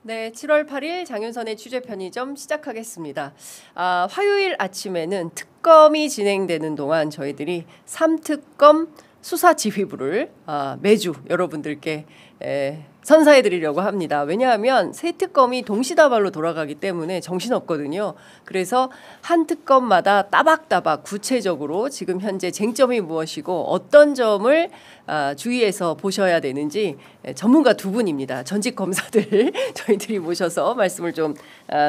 네, 7월 8일 장윤선의 취재 편의점 시작하겠습니다. 화요일 아침에는 특검이 진행되는 동안 저희들이 3특검 수사지휘부를 매주 여러분들께 선사해드리려고 합니다. 왜냐하면 세 특검이 동시다발로 돌아가기 때문에 정신없거든요. 그래서 한 특검마다 따박따박 구체적으로 지금 현재 쟁점이 무엇이고 어떤 점을 주의해서 보셔야 되는지 전문가 두 분입니다. 전직 검사들 저희들이 모셔서 말씀을 좀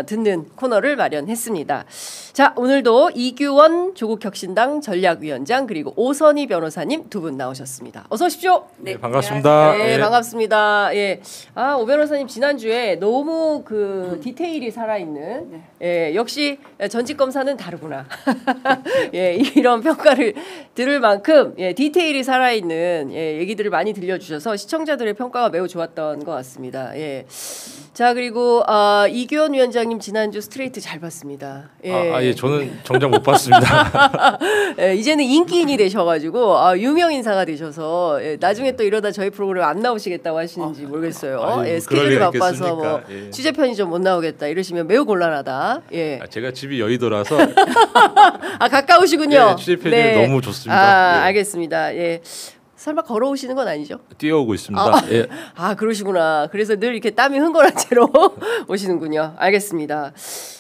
듣는 코너를 마련했습니다. 자, 오늘도 이규원 조국혁신당 전략위원장 그리고 오선희 변호사님 두 분 나오셨습니다. 어서 오십시오. 네, 반갑습니다. 네, 반갑습니다. 예. 오 변호사님 지난주에 너무 그 디테일이 살아있는 역시 전직 검사는 다르구나. 예, 이런 평가를 들을 만큼 디테일이 살아있는 얘기들을 많이 들려주셔서 시청자들의 평가가 매우 좋았던 것 같습니다. 예. 자, 그리고 이규원 위원장님 지난주 스트레이트 잘 봤습니다. 예, 저는 정작 못 봤습니다. 예, 이제는 인기인이 되셔가지고 유명 인사가 되셔서 나중에 또 이러다 저희 프로그램 안 나오시겠다고 하시는지 모르겠어요. 스케줄이 바빠서 뭐 취재 편의점 못 나오겠다 이러시면 매우 곤란하다. 예. 제가 집이 여의도라서 가까우시군요. 취재 편의점이 너무 좋습니다. 알겠습니다. 예. 설마 걸어오시는 건 아니죠? 뛰어오고 있습니다. 예. 그러시구나. 그래서 늘 이렇게 땀이 흥건한 채로 오시는군요. 알겠습니다.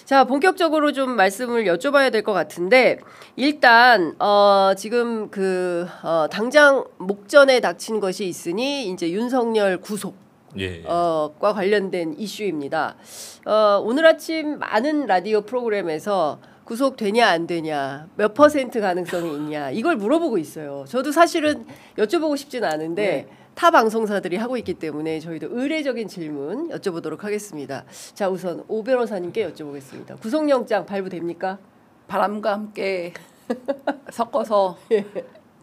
자, 본격적으로 좀 말씀을 여쭤봐야 될 것 같은데 일단 지금 당장 목전에 닥친 것이 있으니 이제 윤석열 구속 과 관련된 이슈입니다. 오늘 아침 많은 라디오 프로그램에서 구속되냐 안 되냐 몇 퍼센트 가능성이 있냐 이걸 물어보고 있어요. 저도 사실은 여쭤보고 싶진 않은데 타 방송사들이 하고 있기 때문에 저희도 의례적인 질문 여쭤보도록 하겠습니다. 자, 우선 오 변호사님께 여쭤보겠습니다. 구속영장 발부됩니까? 바람과 함께 섞어서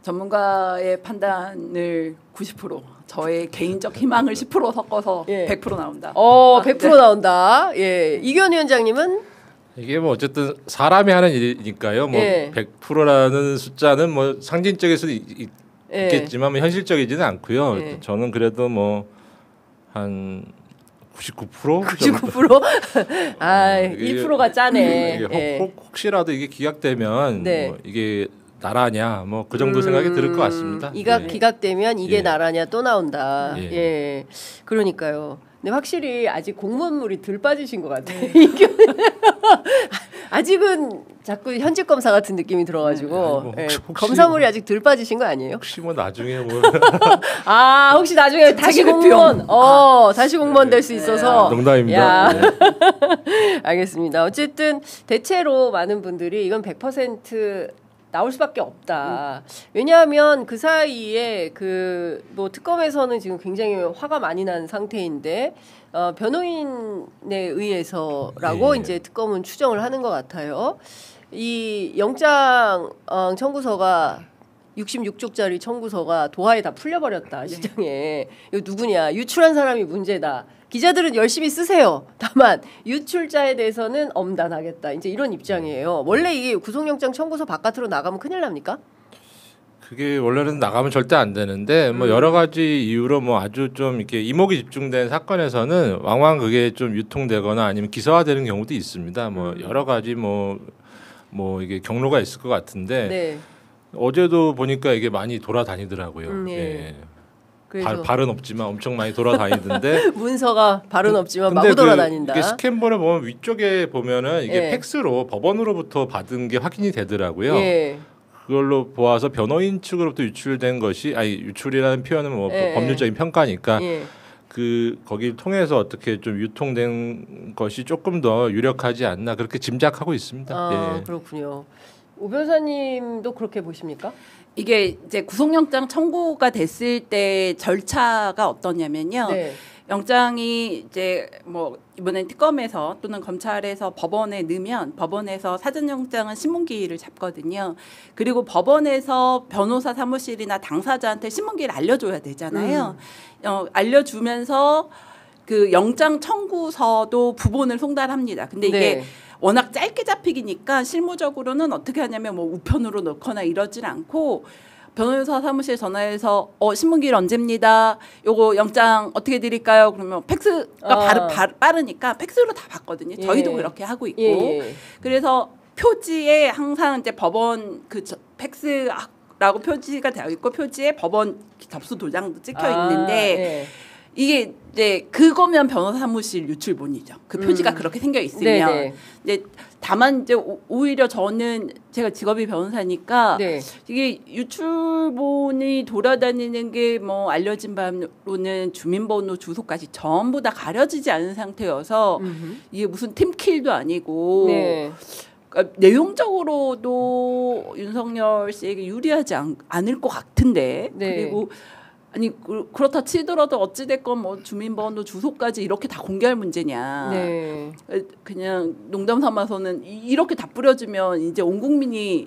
전문가의 판단을 90% 저의 개인적 희망을 10% 섞어서 100% 나온다. 100% 나온다. 예. 이규원 위원장님은 이게 뭐 어쨌든 사람이 하는 일이니까요. 뭐 100%라는 숫자는 뭐 상징적일 수도 있겠지만 뭐 현실적이지는 않고요. 저는 그래도 뭐 한 99%? 99%? 1%가 짜네. 혹시라도 이게 기각되면 뭐 이게 나라냐 뭐 그 정도 생각이 들 것 같습니다. 기각되면 이게 나라냐 또 나온다. 그러니까요. 근데 확실히 아직 공무원물이 덜 빠지신 것 같아요. 아직은 자꾸 현직 검사 같은 느낌이 들어가지고 검사물이 아직 덜 빠지신 거 아니에요? 혹시 뭐 나중에 뭐 혹시 나중에 다시 공무원 다시 공무원 될 수 있어서 농담입니다. 알겠습니다. 어쨌든 대체로 많은 분들이 이건 100% 나올 수밖에 없다. 왜냐하면 그 사이에 뭐 특검에서는 지금 굉장히 화가 많이 난 상태인데 변호인에 의해서라고 이제 특검은 추정을 하는 것 같아요. 이 영장 청구서가 66쪽짜리 청구서가 도하에 다 풀려버렸다. 시장에. 이거 누구냐? 유출한 사람이 문제다. 기자들은 열심히 쓰세요. 다만 유출자에 대해서는 엄단하겠다. 이제 이런 입장이에요. 원래 이게 구속영장 청구서 바깥으로 나가면 큰일 납니까? 그게 원래는 나가면 절대 안 되는데 뭐 여러 가지 이유로 뭐 아주 좀 이렇게 이목이 집중된 사건에서는 왕왕 그게 좀 유통되거나 아니면 기사화되는 경우도 있습니다. 뭐 여러 가지 뭐 이게 경로가 있을 것 같은데 어제도 보니까 이게 많이 돌아다니더라고요. 발은 없지만 엄청 많이 돌아다니던데 문서가 발은 없지만 마구 돌아다닌다. 이게 스캔본을 보면 위쪽에 보면은 이게 팩스로 법원으로부터 받은 게 확인이 되더라고요. 그걸로 보아서 변호인 측으로부터 유출된 것이 유출이라는 표현은 뭐 법률적인 평가니까 거기를 통해서 어떻게 좀 유통된 것이 조금 더 유력하지 않나 그렇게 짐작하고 있습니다. 그렇군요. 오 변호사님도 그렇게 보십니까? 이게 이제 구속영장 청구가 됐을 때 절차가 어떠냐면요. 영장이 이제 뭐 이번엔 특검에서 또는 검찰에서 법원에 넣으면 법원에서 사전영장은 신문기일을 잡거든요. 그리고 법원에서 변호사 사무실이나 당사자한테 신문기일을 알려줘야 되잖아요. 알려주면서 그 영장 청구서도 부본을 송달합니다. 근데 이게 워낙 짧게 잡히기니까 실무적으로는 어떻게 하냐면 뭐 우편으로 넣거나 이러질 않고 변호사 사무실 전화해서 신문기일 언제입니다. 요거 영장 어떻게 드릴까요? 그러면 팩스가 빠르니까 팩스로 다 받거든요. 저희도 그렇게 하고 있고. 그래서 표지에 항상 이제 법원 그 팩스라고 표지가 되어 있고 표지에 법원 접수 도장도 찍혀 있는데 이게 이제 그거면 변호사 사무실 유출본이죠. 그 표지가 그렇게 생겨 있으면. 이제 다만 이제 오히려 저는 제가 직업이 변호사니까 이게 유출본이 돌아다니는 게 뭐 알려진 바로는 주민번호 주소까지 전부 다 가려지지 않은 상태여서 이게 무슨 팀킬도 아니고 그러니까 내용적으로도 윤석열 씨에게 유리하지 않을 것 같은데 그리고 아니 그렇다 치더라도 어찌됐건 뭐 주민번호 주소까지 이렇게 다 공개할 문제냐. 그냥 농담 삼아서는 이렇게 다 뿌려주면 이제 온 국민이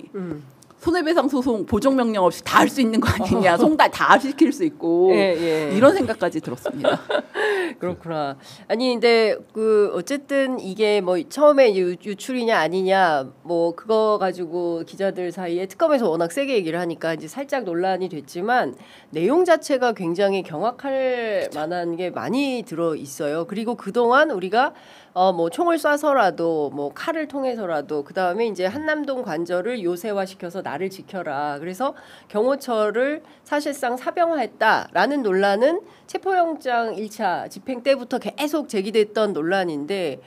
손해배상 소송 보정명령 없이 다 할 수 있는 거 아니냐. 송달 다 시킬 수 있고 이런 생각까지 들었습니다. 그렇구나. 아니 근데 그 어쨌든 이게 뭐 처음에 유출이냐 아니냐 뭐 그거 가지고 기자들 사이에 특검에서 워낙 세게 얘기를 하니까 이제 살짝 논란이 됐지만 내용 자체가 굉장히 경악할 만한 게 많이 들어 있어요. 그리고 그동안 우리가 뭐 총을 쏴서라도 뭐 칼을 통해서라도 그 다음에 이제 한남동 관저를 요새화시켜서 나를 지켜라. 그래서 경호처를 사실상 사병화했다라는 논란은 체포영장 1차 집행 때부터 계속 제기됐던 논란인데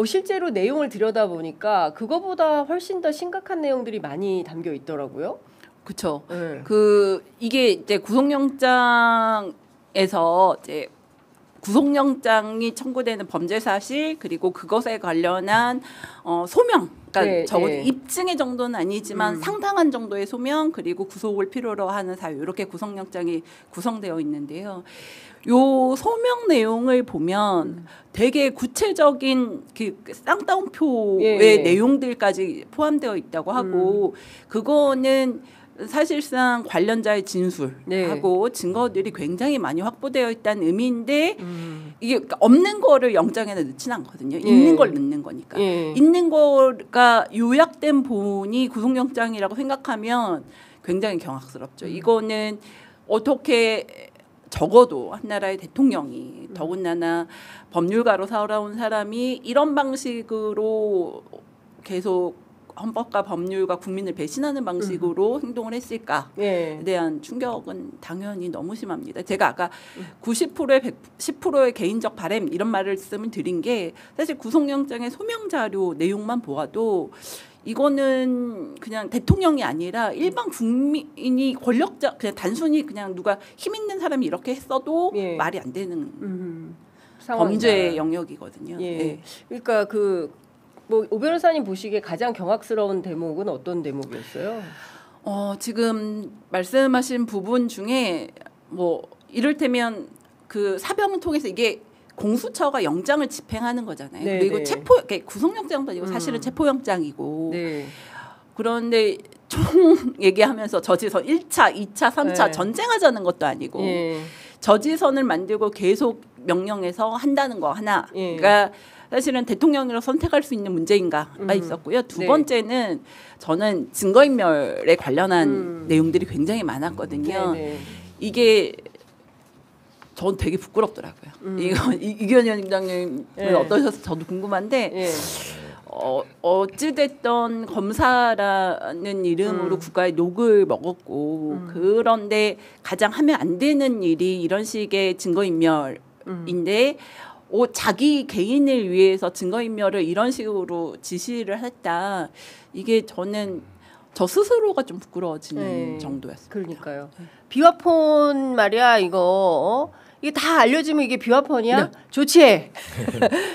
실제로 내용을 들여다보니까 그거보다 훨씬 더 심각한 내용들이 많이 담겨 있더라고요. 그렇죠. 그 이게 이제 구속영장에서 이제 구속영장이 청구되는 범죄 사실 그리고 그것에 관련한 소명, 그러니까 적어도 입증의 정도는 아니지만 상당한 정도의 소명 그리고 구속을 필요로 하는 사유 이렇게 구속영장이 구성되어 있는데요. 요 소명 내용을 보면 되게 구체적인 그 쌍따옴표의 내용들까지 포함되어 있다고 하고 그거는 사실상 관련자의 진술하고 증거들이 굉장히 많이 확보되어 있다는 의미인데 이게 없는 거를 영장에는 넣지는 않거든요. 있는 걸 넣는 거니까. 있는 거가 요약된 본이 구속영장이라고 생각하면 굉장히 경악스럽죠. 이거는 어떻게 적어도 한 나라의 대통령이 더군다나 법률가로 살아온 사람이 이런 방식으로 계속 헌법과 법률과 국민을 배신하는 방식으로 행동을 했을까에 대한 충격은 당연히 너무 심합니다. 제가 아까 90%에 110%의 개인적 바람 이런 말씀을 드린 게 사실 구속영장의 소명자료 내용만 보아도 이거는 그냥 대통령이 아니라 일반 국민이 권력자 그냥 단순히 그냥 누가 힘 있는 사람이 이렇게 했어도 말이 안 되는 범죄 영역이거든요. 그러니까 뭐 오 변호사님 보시기에 가장 경악스러운 대목은 어떤 대목이었어요? 지금 말씀하신 부분 중에 뭐 이를테면 그 사병을 통해서 이게 공수처가 영장을 집행하는 거잖아요. 그리고 구속영장도 아니고 사실은 체포영장이고 그런데 총 얘기하면서 저지선 1차, 2차, 3차 전쟁하자는 것도 아니고 저지선을 만들고 계속 명령해서 한다는 거 하나가 사실은 대통령으로 선택할 수 있는 문제인가가 있었고요. 두 번째는 저는 증거인멸에 관련한 내용들이 굉장히 많았거든요. 이게 전 되게 부끄럽더라고요. 이규현 위원장님은 어떠셔서 저도 궁금한데 어찌됐던 검사라는 이름으로 국가의 녹을 먹었고 그런데 가장 하면 안 되는 일이 이런 식의 증거인멸인데 자기 개인을 위해서 증거인멸을 이런 식으로 지시를 했다. 이게 저는 저 스스로가 좀 부끄러워지는 정도였어요. 그러니까요. 비화폰 말이야 이거 이게 다 알려지면 이게 비화폰이야? 조치해.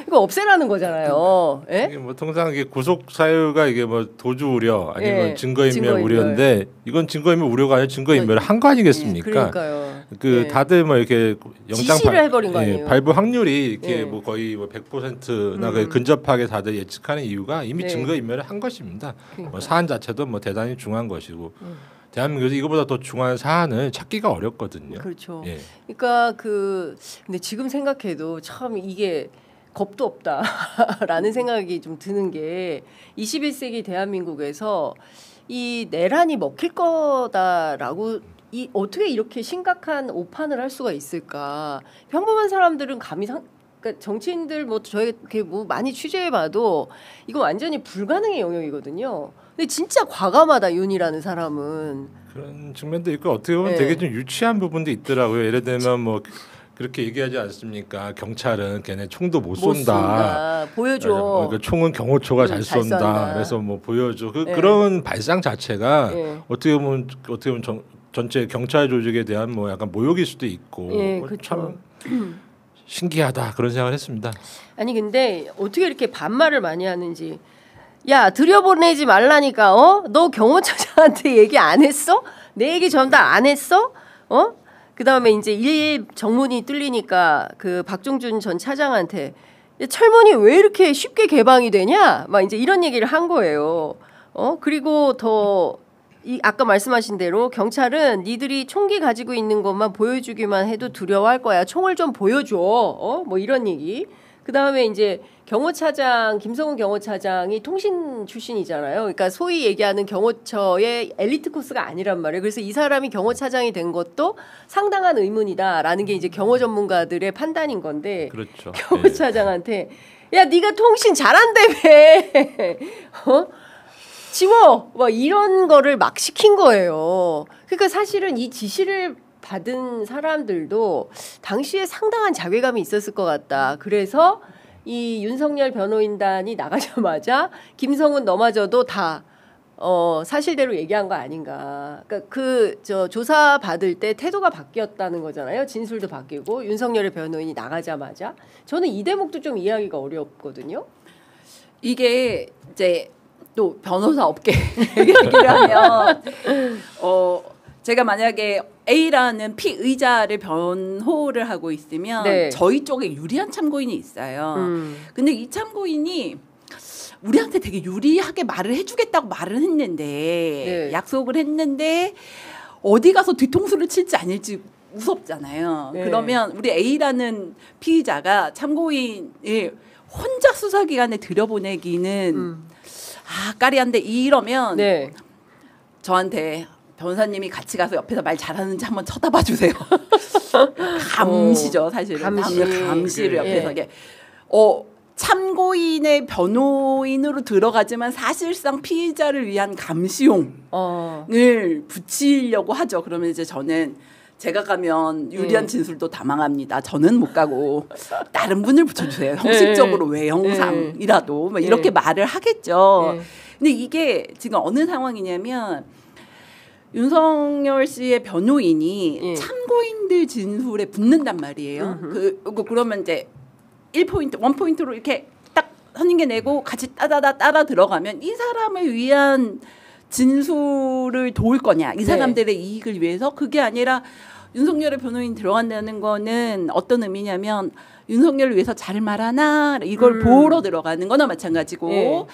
이거 없애라는 거잖아요. 이게 뭐 통상 이게 구속 사유가 이게 뭐 도주 우려 아니면 증거인멸 우려인데 이건 증거인멸 우려가 아니라 증거인멸을 한 거 아니겠습니까? 그러니까요. 다들 뭐 이렇게 영장 지시를 해버린 거 아니에요? 발부 확률이 이렇게 뭐 거의 뭐 100%나 근접하게 다들 예측하는 이유가 이미 증거인멸을 한 것입니다. 뭐 사안 자체도 뭐 대단히 중요한 것이고. 대한민국에서 이거보다 더 중요한 사안을 찾기가 어렵거든요. 그렇죠. 그러니까 근데 지금 생각해도 참 이게 겁도 없다라는 생각이 좀 드는 게 21세기 대한민국에서 이 내란이 먹힐 거다라고 이 어떻게 이렇게 심각한 오판을 할 수가 있을까? 평범한 사람들은 감히 그러니까 정치인들 뭐 저희 이렇게 뭐 많이 취재해봐도 이거 완전히 불가능의 영역이거든요. 근데 진짜 과감하다 윤이라는 사람은. 그런 측면도 있고 어떻게 보면 네. 되게 좀 유치한 부분도 있더라고요. 예를 들면 뭐 그렇게 얘기하지 않습니까? 경찰은 걔네 총도 못 쏜다. 보여줘. 그러니까 총은 경호처가 잘 잘 쏜다. 쏜다. 그래서 뭐 보여줘. 네. 그런 발상 자체가 예. 어떻게 보면 전체 경찰 조직에 대한 뭐 약간 모욕일 수도 있고 예, 참 신기하다 그런 생각을 했습니다. 아니 근데 어떻게 이렇게 반말을 많이 하는지. 야 들여보내지 말라니까. 어? 너 경호처장한테 얘기 안 했어? 내 얘기 전달 안 했어? 어? 그다음에 이제 일 정문이 뚫리니까 그 박종준 전 차장한테 철문이 왜 이렇게 쉽게 개방이 되냐? 막 이제 이런 얘기를 한 거예요. 그리고 더 아까 말씀하신 대로 경찰은 니들이 총기 가지고 있는 것만 보여주기만 해도 두려워할 거야. 총을 좀 보여줘. 뭐 이런 얘기. 그다음에 이제 경호차장 김성훈 경호차장이 통신 출신이잖아요. 그러니까 소위 얘기하는 경호처의 엘리트 코스가 아니란 말이에요. 그래서 이 사람이 경호차장이 된 것도 상당한 의문이다라는 게 이제 경호 전문가들의 판단인 건데. 그렇죠. 경호차장한테 야 네가 통신 잘한다며. 지워! 막 이런 거를 막 시킨 거예요. 그러니까 사실은 이 지시를 받은 사람들도 당시에 상당한 자괴감이 있었을 것 같다. 그래서 이 윤석열 변호인단이 나가자마자 김성훈 너마저도 다 사실대로 얘기한 거 아닌가. 그러니까 조사 받을 때 태도가 바뀌었다는 거잖아요. 진술도 바뀌고 윤석열의 변호인이 나가자마자 저는 이 대목도 좀 이해하기가 어렵거든요. 이게 이제 또 변호사 업계 얘기를 하면 제가 만약에 A라는 피의자를 변호를 하고 있으면 네. 저희 쪽에 유리한 참고인이 있어요. 근데 이 참고인이 우리한테 되게 유리하게 말을 해주겠다고 말을 했는데 네. 약속을 했는데 어디 가서 뒤통수를 칠지 아닐지 무섭잖아요. 네. 그러면 우리 A라는 피의자가 참고인을 혼자 수사기관에 들여보내기는 까리한데 이러면 네. 저한테 변호사님이 같이 가서 옆에서 말 잘하는지 한번 쳐다봐 주세요. 감시죠, 사실은. 감시를 옆에서 예. 이게 참고인의 변호인으로 들어가지만 사실상 피의자를 위한 감시용을 붙이려고 하죠. 그러면 이제 저는 제가 가면 유리한 진술도 다 망합니다. 저는 못 가고 다른 분을 붙여주세요. 형식적으로 외형상이라도 뭐 이렇게 말을 하겠죠. 근데 이게 지금 어느 상황이냐면 윤석열 씨의 변호인이 참고인들 진술에 붙는단 말이에요. 그러면 이제 1포인트로 이렇게 딱 선임계 내고 같이 따라 들어가면 이 사람을 위한 진술을 도울 거냐, 이 사람들의 이익을 위해서. 그게 아니라 윤석열의 변호인 들어간다는 거는 어떤 의미냐면 윤석열을 위해서 잘 말하나 이걸 보러 들어가는 거나 마찬가지고.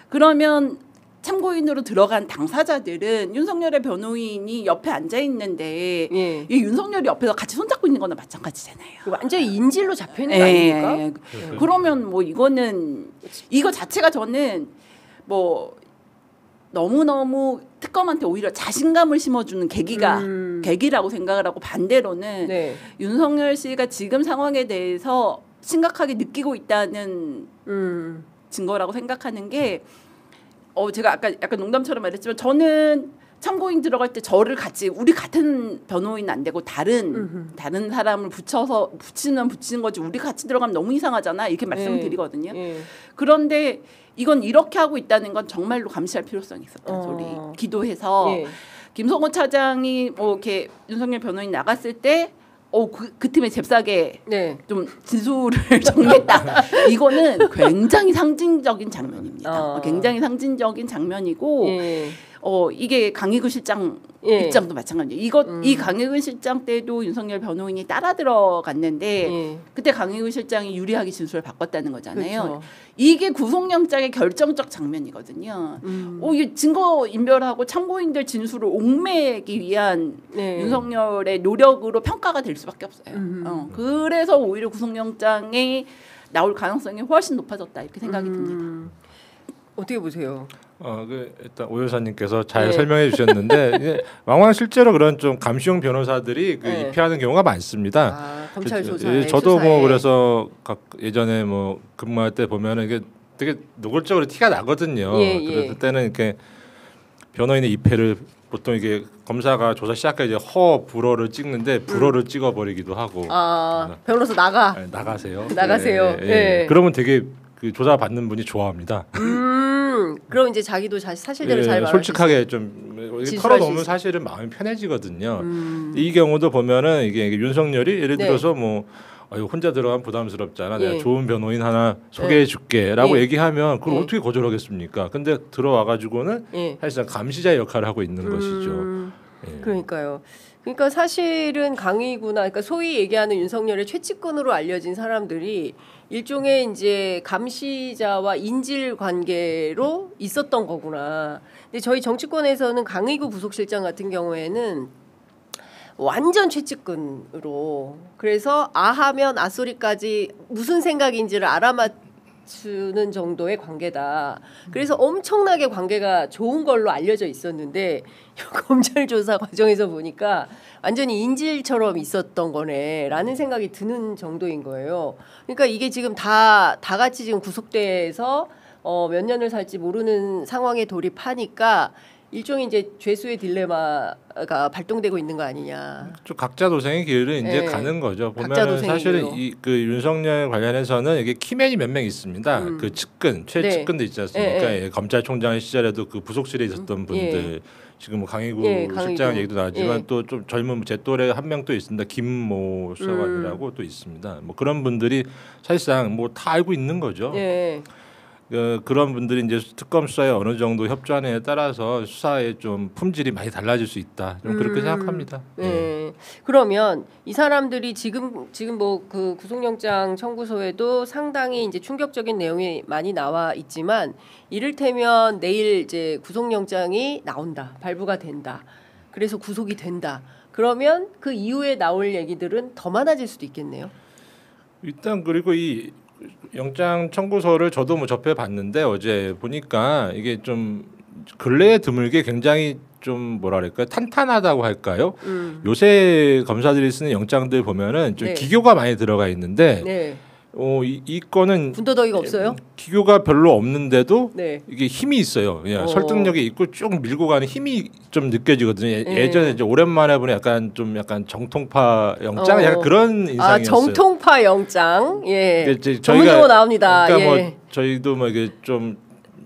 그러면 참고인으로 들어간 당사자들은 윤석열의 변호인이 옆에 앉아 있는데 이 윤석열이 옆에서 같이 손잡고 있는 거나 마찬가지잖아요. 완전히 인질로 잡혀 있는 거 아닙니까? 그러면 뭐 이거 자체가 저는 뭐 너무너무 특검한테 오히려 자신감을 심어주는 계기라고 생각을 하고, 반대로는 윤석열 씨가 지금 상황에 대해서 심각하게 느끼고 있다는 증거라고 생각하는 게 제가 아까 약간 농담처럼 말했지만 저는 참고인 들어갈 때 저를 같이 우리 같은 변호인 안 되고 다른 사람을 붙이는 거지 우리 같이 들어가면 너무 이상하잖아 이렇게 말씀드리거든요. 그런데 이건 이렇게 하고 있다는 건 정말로 감시할 필요성이 있었다. 소리 기도해서 김성호 차장이 뭐 이렇게 윤석열 변호인 나갔을 때 그 틈에 잽싸게 좀 진술을 정리했다. 이거는 굉장히 상징적인 장면입니다. 굉장히 상징적인 장면이고 이게 강희구 실장 입장도 마찬가지예요. 이 강희구 실장 때도 윤석열 변호인이 따라 들어갔는데 그때 강희구 실장이 유리하게 진술을 바꿨다는 거잖아요. 그렇죠. 이게 구속영장의 결정적 장면이거든요. 이게 증거 인멸하고 참고인들 진술을 옥매기 위한 윤석열의 노력으로 평가가 될 수밖에 없어요. 그래서 오히려 구속영장이 나올 가능성이 훨씬 높아졌다 이렇게 생각이 듭니다. 어떻게 보세요? 일단 오 여사님께서 잘 설명해 주셨는데 이제 왕왕 실제로 그런 좀 감시용 변호사들이 입회하는 경우가 많습니다. 검찰 조사에 저도 수사에. 뭐 그래서 예전에 뭐 근무할 때 보면은 이게 되게 노골적으로 티가 나거든요. 그래서 그때는 이렇게 변호인의 입회를 보통 이게 검사가 조사 시작할 때 불어를 찍는데 불어를 찍어버리기도 하고. 변호사 나가세요. 나가세요. 그러면 되게 그 조사 받는 분이 좋아합니다. 그럼 이제 자기도 사실대로 잘 말할 솔직하게 좀 털어놓으면 사실은 마음이 편해지거든요. 이 경우도 보면은 이게 윤석열이 예를 들어서 뭐 혼자 들어가면 부담스럽잖아. 내가 좋은 변호인 하나 소개해줄게라고 얘기하면 그걸 어떻게 거절하겠습니까? 근데 들어와가지고는 사실상 감시자의 역할을 하고 있는 것이죠. 그러니까요. 그러니까 사실은 강의구나. 그러니까 소위 얘기하는 윤석열의 최측근으로 알려진 사람들이 일종의 이제 감시자와 인질 관계로 있었던 거구나. 근데 저희 정치권에서는 강의구 부속실장 같은 경우에는 완전 최측근으로 그래서 아하면 아소리까지 무슨 생각인지를 알아맞추는 정도의 관계다. 그래서 엄청나게 관계가 좋은 걸로 알려져 있었는데 검찰 조사 과정에서 보니까 완전히 인질처럼 있었던 거네라는 생각이 드는 정도인 거예요. 그러니까 이게 지금 다 같이 지금 구속돼서 몇 년을 살지 모르는 상황에 돌입하니까 일종의 이제 죄수의 딜레마가 발동되고 있는 거 아니냐. 좀 각자 도생의 길을 이제 가는 거죠. 보면 사실은 그 윤석열 관련해서는 이게 키맨이 몇 명 있습니다. 그 측근, 최측근도 있지 않습니까? 검찰총장 시절에도 그 부속실에 있었던 분들. 지금 뭐 강의구 실장 얘기도 나왔지만 또 좀 젊은 제 또래 한 명 또 있습니다. 김모 수사관이라고 또 있습니다. 뭐 그런 분들이 사실상 뭐 다 알고 있는 거죠. 그런 분들이 이제 특검 수사에 어느 정도 협조하느냐에 따라서 수사의 좀 품질이 많이 달라질 수 있다. 좀 그렇게 생각합니다. 그러면 이 사람들이 지금 뭐 그 구속영장 청구서에도 상당히 이제 충격적인 내용이 많이 나와 있지만 이를테면 내일 이제 구속영장이 나온다, 발부가 된다. 그래서 구속이 된다. 그러면 그 이후에 나올 얘기들은 더 많아질 수도 있겠네요. 일단 그리고 이 영장 청구서를 저도 뭐 접해 봤는데 어제 보니까 이게 좀 근래에 드물게 굉장히 좀 뭐랄까 탄탄하다고 할까요? 요새 검사들이 쓰는 영장들 보면은 좀 기교가 많이 들어가 있는데 이 건은 군더더기가 없어요? 기교가 별로 없는데도 이게 힘이 있어요. 그냥 설득력이 있고 쭉 밀고 가는 힘이 좀 느껴지거든요. 예전에 이제 오랜만에 보니 약간 정통파 영장 약간 그런 인상이었어요. 정통파 영장. 저희가 나옵니다. 그러니까 뭐 저희도 뭐 이게 좀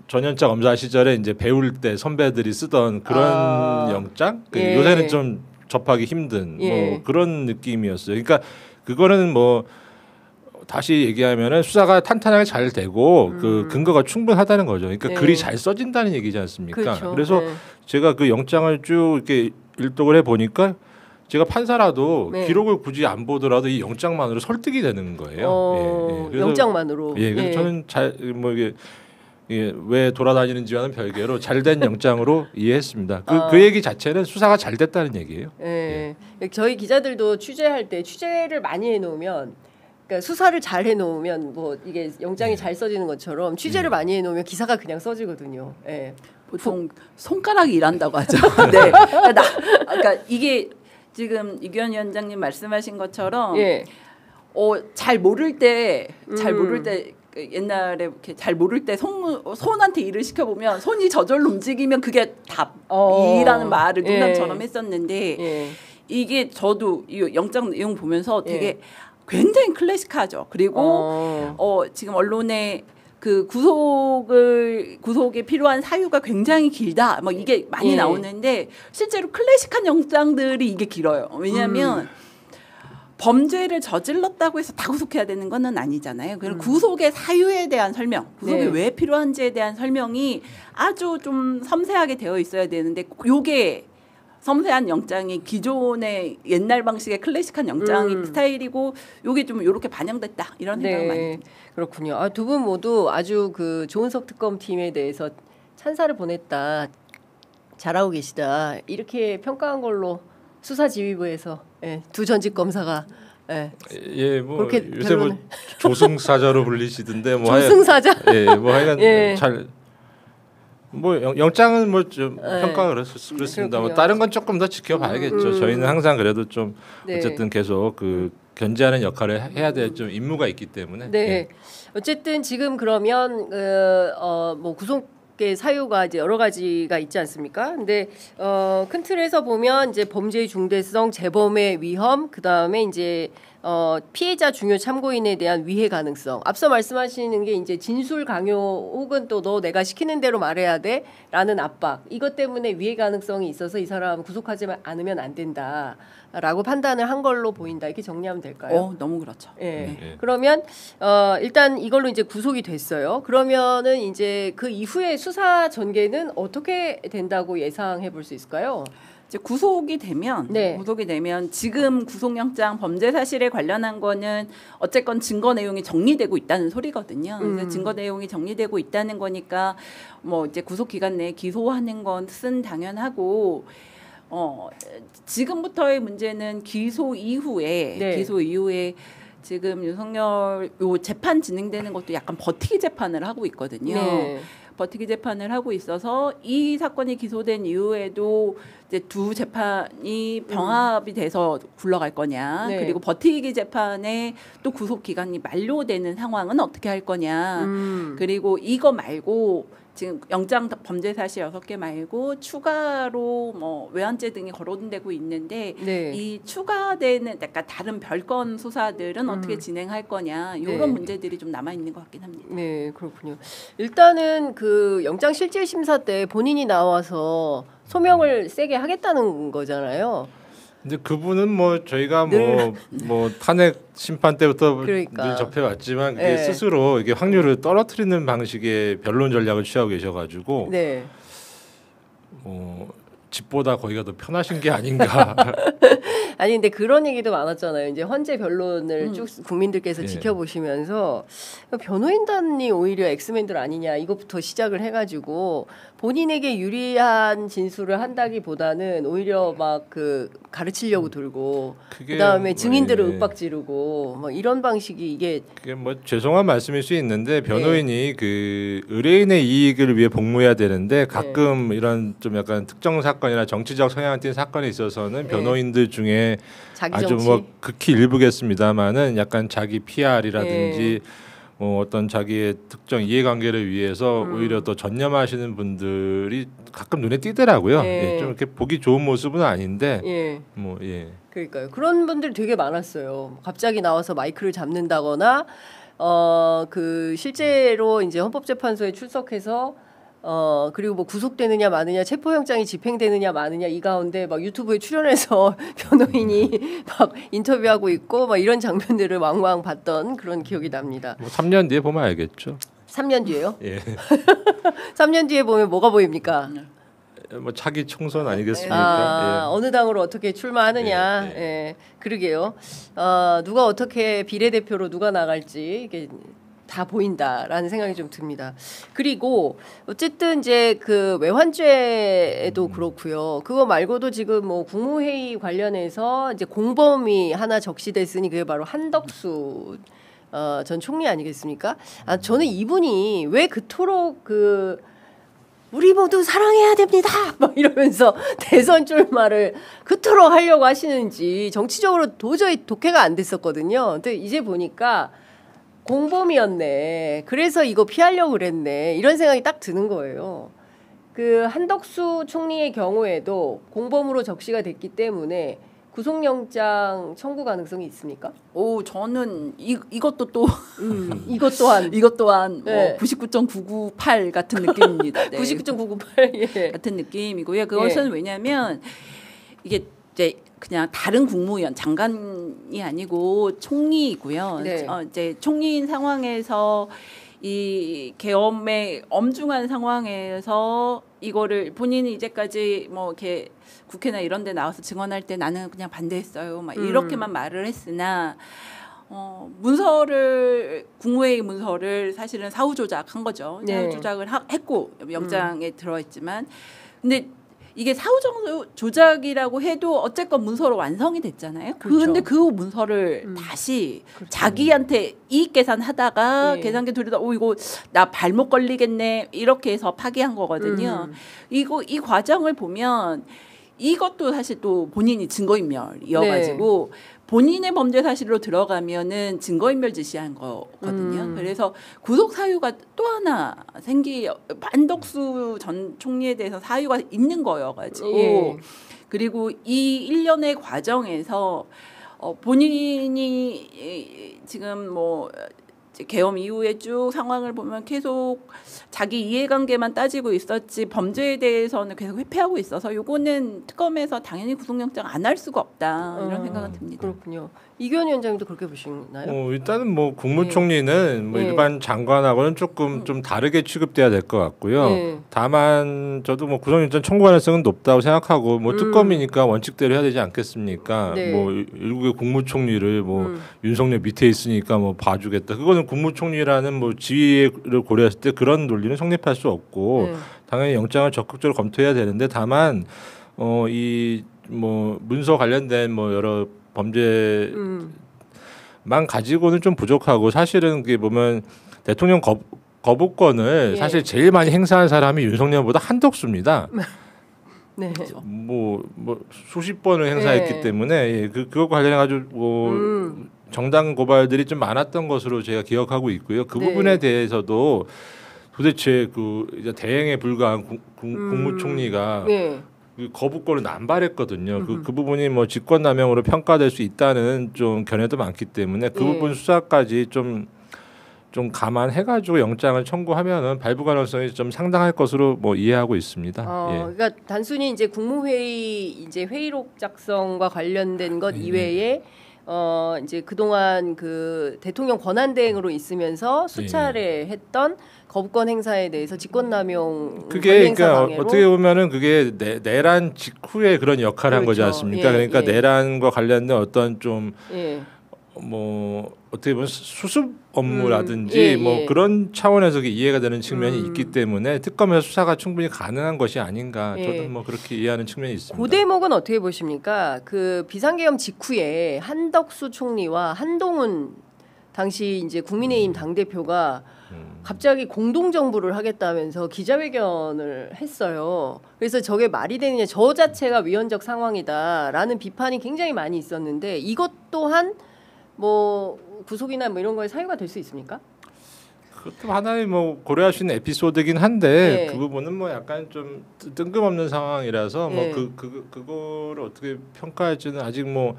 전현차 검사 시절에 이제 배울 때 선배들이 쓰던 그런 영장. 요새는 좀 접하기 힘든 뭐 그런 느낌이었어요. 그러니까 그거는 뭐 다시 얘기하면은 수사가 탄탄하게 잘 되고 그 근거가 충분하다는 거죠. 그러니까 글이 잘 써진다는 얘기지 않습니까? 그렇죠. 그래서 제가 그 영장을 쭉 이렇게 일독을 해 보니까 제가 판사라도 기록을 굳이 안 보더라도 이 영장만으로 설득이 되는 거예요. 그래서 영장만으로. 그래서 저는 뭐 이게 왜 돌아다니는지와는 별개로 잘된 영장으로 이해했습니다. 그 얘기 자체는 수사가 잘 됐다는 얘기예요. 저희 기자들도 취재할 때 취재를 많이 해놓으면. 그러니까 수사를 잘 해놓으면 뭐 이게 영장이 잘 써지는 것처럼 취재를 많이 해놓으면 기사가 그냥 써지거든요. 보통 손가락이 일한다고 하죠. 그러니까 이게 지금 이규현 위원장님 말씀하신 것처럼 잘 모를 때 옛날에 이렇게 잘 모를 때 손한테 일을 시켜보면 손이 저절로 움직이면 그게 답이라는 말을 농담처럼 했었는데 이게 저도 이 영장 내용 보면서 되게 굉장히 클래식하죠. 그리고 지금 언론에 그 구속에 필요한 사유가 굉장히 길다. 뭐 이게 많이 나오는데 실제로 클래식한 영장들이 이게 길어요. 왜냐하면 범죄를 저질렀다고 해서 다 구속해야 되는 건 아니잖아요. 그리고 구속의 사유에 대한 설명, 구속이 왜 필요한지에 대한 설명이 아주 좀 섬세하게 되어 있어야 되는데 요게 섬세한 영장이 기존의 옛날 방식의 클래식한 영장 스타일이고 요게 좀 이렇게 반영됐다 이런 생각을 많이 듭니다. 그렇군요. 두 분 모두 아주 그 조은석 특검팀에 대해서 찬사를 보냈다. 잘하고 계시다. 이렇게 평가한 걸로 수사지휘부에서 두 전직 검사가 뭐 요새 뭐 조승사자로 불리시던데 뭐 조승사자. 뭐 하여간 잘 뭐 영장은 뭐 좀 평가가 그렇습니다. 뭐 다른 건 조금 더 지켜봐야겠죠. 저희는 항상 그래도 좀 네. 어쨌든 계속 그 견제하는 역할을 해야 될 좀 임무가 있기 때문에. 네. 예. 어쨌든 지금 그러면 뭐 구속의 사유가 이제 여러 가지가 있지 않습니까? 근데 큰 틀에서 보면 이제 범죄의 중대성, 재범의 위험, 그 다음에 이제 피해자 중요 참고인에 대한 위해 가능성. 앞서 말씀하시는 게 이제 진술 강요 혹은 또 너 내가 시키는 대로 말해야 돼라는 압박. 이것 때문에 위해 가능성이 있어서 이 사람 구속하지 않으면 안 된다라고 판단을 한 걸로 보인다. 이렇게 정리하면 될까요? 너무 그렇죠. 예. 네. 그러면 일단 이걸로 이제 구속이 됐어요. 그러면은 이제 그 이후에 수사 전개는 어떻게 된다고 예상해 볼 수 있을까요? 이제 구속이 되면 지금 구속영장 범죄 사실에 관련한 거는 어쨌건 증거 내용이 정리되고 있다는 소리거든요. 그래서 증거 내용이 정리되고 있다는 거니까 뭐 이제 구속 기간 내에 기소하는 것은 당연하고 지금부터의 문제는 기소 이후에 지금 윤석열 요 재판 진행되는 것도 약간 버티기 재판을 하고 있거든요. 네. 버티기 재판을 하고 있어서 이 사건이 기소된 이후에도 이제 두 재판이 병합이 돼서 굴러갈 거냐, 네. 그리고 버티기 재판에 또 구속 기간이 만료되는 상황은 어떻게 할 거냐, 그리고 이거 말고 지금 영장 범죄 사실 6개 말고 추가로 뭐 외환죄 등이 거론되고 있는데 네. 이 추가되는 약간 다른 별건 수사들은 어떻게 진행할 거냐 이런 네. 문제들이 좀 남아 있는 것 같긴 합니다. 네, 그렇군요. 일단은 그 영장 실질 심사 때 본인이 나와서 소명을 세게 하겠다는 거잖아요. 근데 그분은 뭐 저희가 뭐 탄핵 심판 때부터 그러니까. 늘 접해왔지만 그게 네. 스스로 이게 확률을 떨어뜨리는 방식의 변론 전략을 취하고 계셔가지고 네. 집보다 거기가 더 편하신 게 아닌가. 아니 근데 그런 얘기도 많았잖아요. 이제 헌재 변론을 쭉 국민들께서 예. 지켜보시면서 변호인단이 오히려 엑스맨들 아니냐 이것부터 시작을 해가지고 본인에게 유리한 진술을 한다기보다는 오히려 막 그 가르치려고 들고 그다음에 증인들을 윽박지르고 뭐 이런 방식이 이게 뭐 죄송한 말씀일 수 있는데 변호인이 그 의뢰인의 이익을 위해 복무해야 되는데 가끔 이런 좀 약간 특정 사건이나 정치적 성향을 띤 사건에 있어서는 변호인들 중에 자기 아주 정치. 뭐 극히 일부겠습니다만은 약간 자기 PR이라든지 어떤 자기의 특정 이해관계를 위해서 오히려 더 전념하시는 분들이 가끔 눈에 띄더라고요. 예, 좀 이렇게 보기 좋은 모습은 아닌데, 그러니까요. 그런 분들이 되게 많았어요. 갑자기 나와서 마이크를 잡는다거나, 그 실제로 이제 헌법재판소에 출석해서 그리고 뭐 구속되느냐 마느냐, 체포영장이 집행되느냐 마느냐 이 가운데 막 유튜브에 출연해서 변호인이 막 인터뷰하고 있고 막 이런 장면들을 왕왕 봤던 그런 기억이 납니다. 뭐 3년 뒤에 보면 알겠죠. 3년 뒤에요? 예. 3년 뒤에 보면 뭐가 보입니까? 뭐 차기 총선 아니겠습니까? 어느 당으로 어떻게 출마하느냐. 예, 그러게요. 누가 어떻게 비례대표로 누가 나갈지 이게 다 보인다라는 생각이 좀 듭니다. 그리고 어쨌든 이제 그 외환죄도 그렇고요. 그거 말고도 지금 뭐 국무회의 관련해서 이제 공범이 하나 적시됐으니 그게 바로 한덕수 전 총리 아니겠습니까? 저는 이분이 왜 그토록 그 우리 모두 사랑해야 됩니다. 막 이러면서 대선 출마를 그토록 하려고 하시는지 정치적으로 도저히 독해가 안 됐었거든요. 근데 이제 보니까 공범이었네. 그래서 이거 피하려고 그랬네. 이런 생각이 딱 드는 거예요. 그 한덕수 총리의 경우에도 공범으로 적시가 됐기 때문에 구속영장 청구 가능성이 있습니까? 저는 이것도 또 이것 또한 이것 또한 네. 99.998 같은 느낌입니다. 네. 99.998 같은 느낌이고요. 그것은 왜냐하면 이게 이제 그냥 다른 국무위원 장관이 아니고 총리이고요. 네. 이제 총리인 상황에서 이 계엄의 엄중한 상황에서 이거를 본인이 이제까지 뭐 이렇게 국회나 이런 데 나와서 증언할 때 나는 그냥 반대했어요. 막 이렇게만 말을 했으나 문서를 국무회의 문서를 사실은 사후 조작한 거죠. 네. 사후 조작을 했고 영장에 들어있지만 근데 이게 사후 조작이라고 해도 어쨌건 문서로 완성이 됐잖아요. 그렇죠. 근데 그 문서를 다시 그렇죠. 자기한테 이익 계산하다가 예. 계산기 돌리다 이거 나 발목 걸리겠네 이렇게 해서 파기한 거거든요. 이 과정을 보면 이것도 사실 또 본인이 증거인멸이어가지고 본인의 범죄 사실로 들어가면은 증거인멸 지시한 거거든요. 그래서 구속 사유가 또 하나 한덕수 전 총리에 대해서 사유가 있는 거여가지고 그리고 이 1년의 과정에서 본인이 지금 뭐 계엄 이후에 쭉 상황을 보면 계속 자기 이해관계만 따지고 있었지 범죄에 대해서는 계속 회피하고 있어서 요거는 특검에서 당연히 구속영장 안 할 수가 없다 이런 생각은 듭니다. 그렇군요. 이규현 위원장님도 그렇게 보시나요? 일단은 뭐 국무총리는 뭐 일반 장관하고는 조금 좀 다르게 취급돼야 될 것 같고요. 다만 저도 뭐 구속영장 청구 가능성은 높다고 생각하고 뭐 특검이니까 원칙대로 해야 되지 않겠습니까? 뭐 일국의 국무총리를 뭐 윤석열 밑에 있으니까 뭐 봐주겠다. 그거는 국무총리라는 뭐 지위를 고려했을 때 그런 논리는 성립할 수 없고 당연히 영장을 적극적으로 검토해야 되는데 다만 이 뭐 문서 관련된 뭐 여러 범죄만 가지고는 좀 부족하고 사실은 그게 보면 대통령 거부권을 사실 제일 많이 행사한 사람이 윤석열보다 한덕수입니다. 네. 뭐 수십 번을 행사했기 때문에 그거 관련해 가지고 뭐 정당 고발들이 좀 많았던 것으로 제가 기억하고 있고요. 그 부분에 대해서도 도대체 그 이제 대행에 불과한 국무총리가 그 거부권을 남발했거든요. 그 부분이 뭐 직권남용으로 평가될 수 있다는 좀 견해도 많기 때문에 그 부분 수사까지 좀 감안해가지고 영장을 청구하면은 발부 가능성이 좀 상당할 것으로 뭐 이해하고 있습니다. 그러니까 단순히 이제 국무회의 이제 회의록 작성과 관련된 것 이외에 이제 그동안 그 대통령 권한대행으로 있으면서 수차례 했던 거부권 행사에 대해서 직권남용 그게 그러니까 어떻게 보면은 그게 내란 직후에 그런 역할을 한 거지 않습니까? 그러니까 내란과 관련된 어떤 좀 뭐 어떻게 보면 수습 업무라든지 뭐 그런 차원에서 이해가 되는 측면이 있기 때문에 특검에서 수사가 충분히 가능한 것이 아닌가 저는 뭐 그렇게 이해하는 측면이 있습니다. 그 대목은 어떻게 보십니까? 그 비상계엄 직후에 한덕수 총리와 한동훈 당시 이제 국민의힘 당대표가 갑자기 공동정부를 하겠다면서 기자회견을 했어요. 그래서 저게 말이 되느냐, 저 자체가 위헌적 상황이다라는 비판이 굉장히 많이 있었는데 이것 또한 뭐 구속이나 뭐 이런 거에 사유가 될 수 있습니까? 그것도 하나의 뭐 고려할 수 있는 에피소드긴 한데 그 부분은 뭐 약간 좀 뜬금없는 상황이라서 뭐 그거를 어떻게 평가할지는 아직 뭐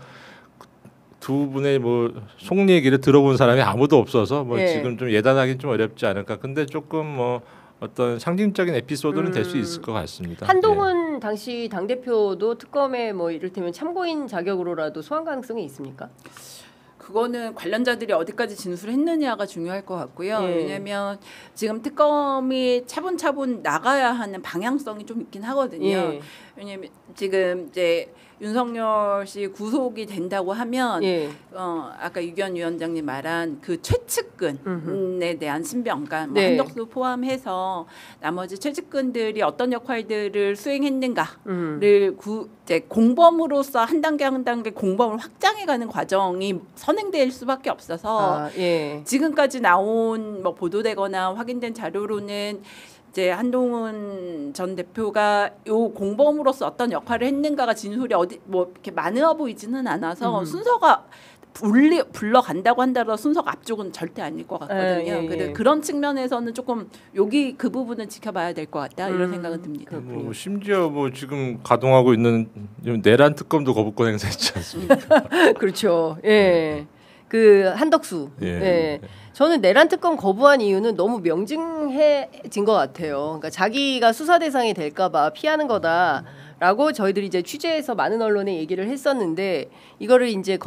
두 분의 뭐 속 얘기를 들어본 사람이 아무도 없어서 뭐 지금 좀 예단하기는 좀 어렵지 않을까. 근데 조금 뭐 어떤 상징적인 에피소드는 될 수 있을 것 같습니다. 한동훈 당시 당 대표도 특검에 뭐 이를테면 참고인 자격으로라도 소환 가능성이 있습니까? 그거는 관련자들이 어디까지 진술했느냐가 중요할 것 같고요. 왜냐하면 지금 특검이 차분차분 나가야 하는 방향성이 좀 있긴 하거든요. 왜냐하면 지금 이제 윤석열 씨 구속이 된다고 하면 아까 유기현 위원장님 말한 그 최측근에 대한 신병, 그러니까 뭐 한덕수 포함해서 나머지 최측근들이 어떤 역할들을 수행했는가를 이제 공범으로서 한 단계 한 단계 공범을 확장해가는 과정이 선행될 수밖에 없어서 지금까지 나온 뭐 보도되거나 확인된 자료로는 이제 한동훈 전 대표가 요 공범으로서 어떤 역할을 했는가가 진술이 어디 뭐 이렇게 많아 보이지는 않아서 순서가 불러간다고 한다고 순서가 앞쪽은 절대 아닐 것 같거든요. 근데 그런 측면에서는 조금 여기 그 부분은 지켜봐야 될 것 같다 이런 생각은 듭니다. 뭐 심지어 뭐 지금 가동하고 있는 내란 특검도 거부권 행사했지 않습니까? 그렇죠. 그 한덕수. 저는 내란 특검 거부한 이유는 너무 명징해진 것 같아요. 그러니까 자기가 수사 대상이 될까봐 피하는 거다라고 저희들이 이제 취재해서 많은 언론에 얘기를 했었는데 이거를 이제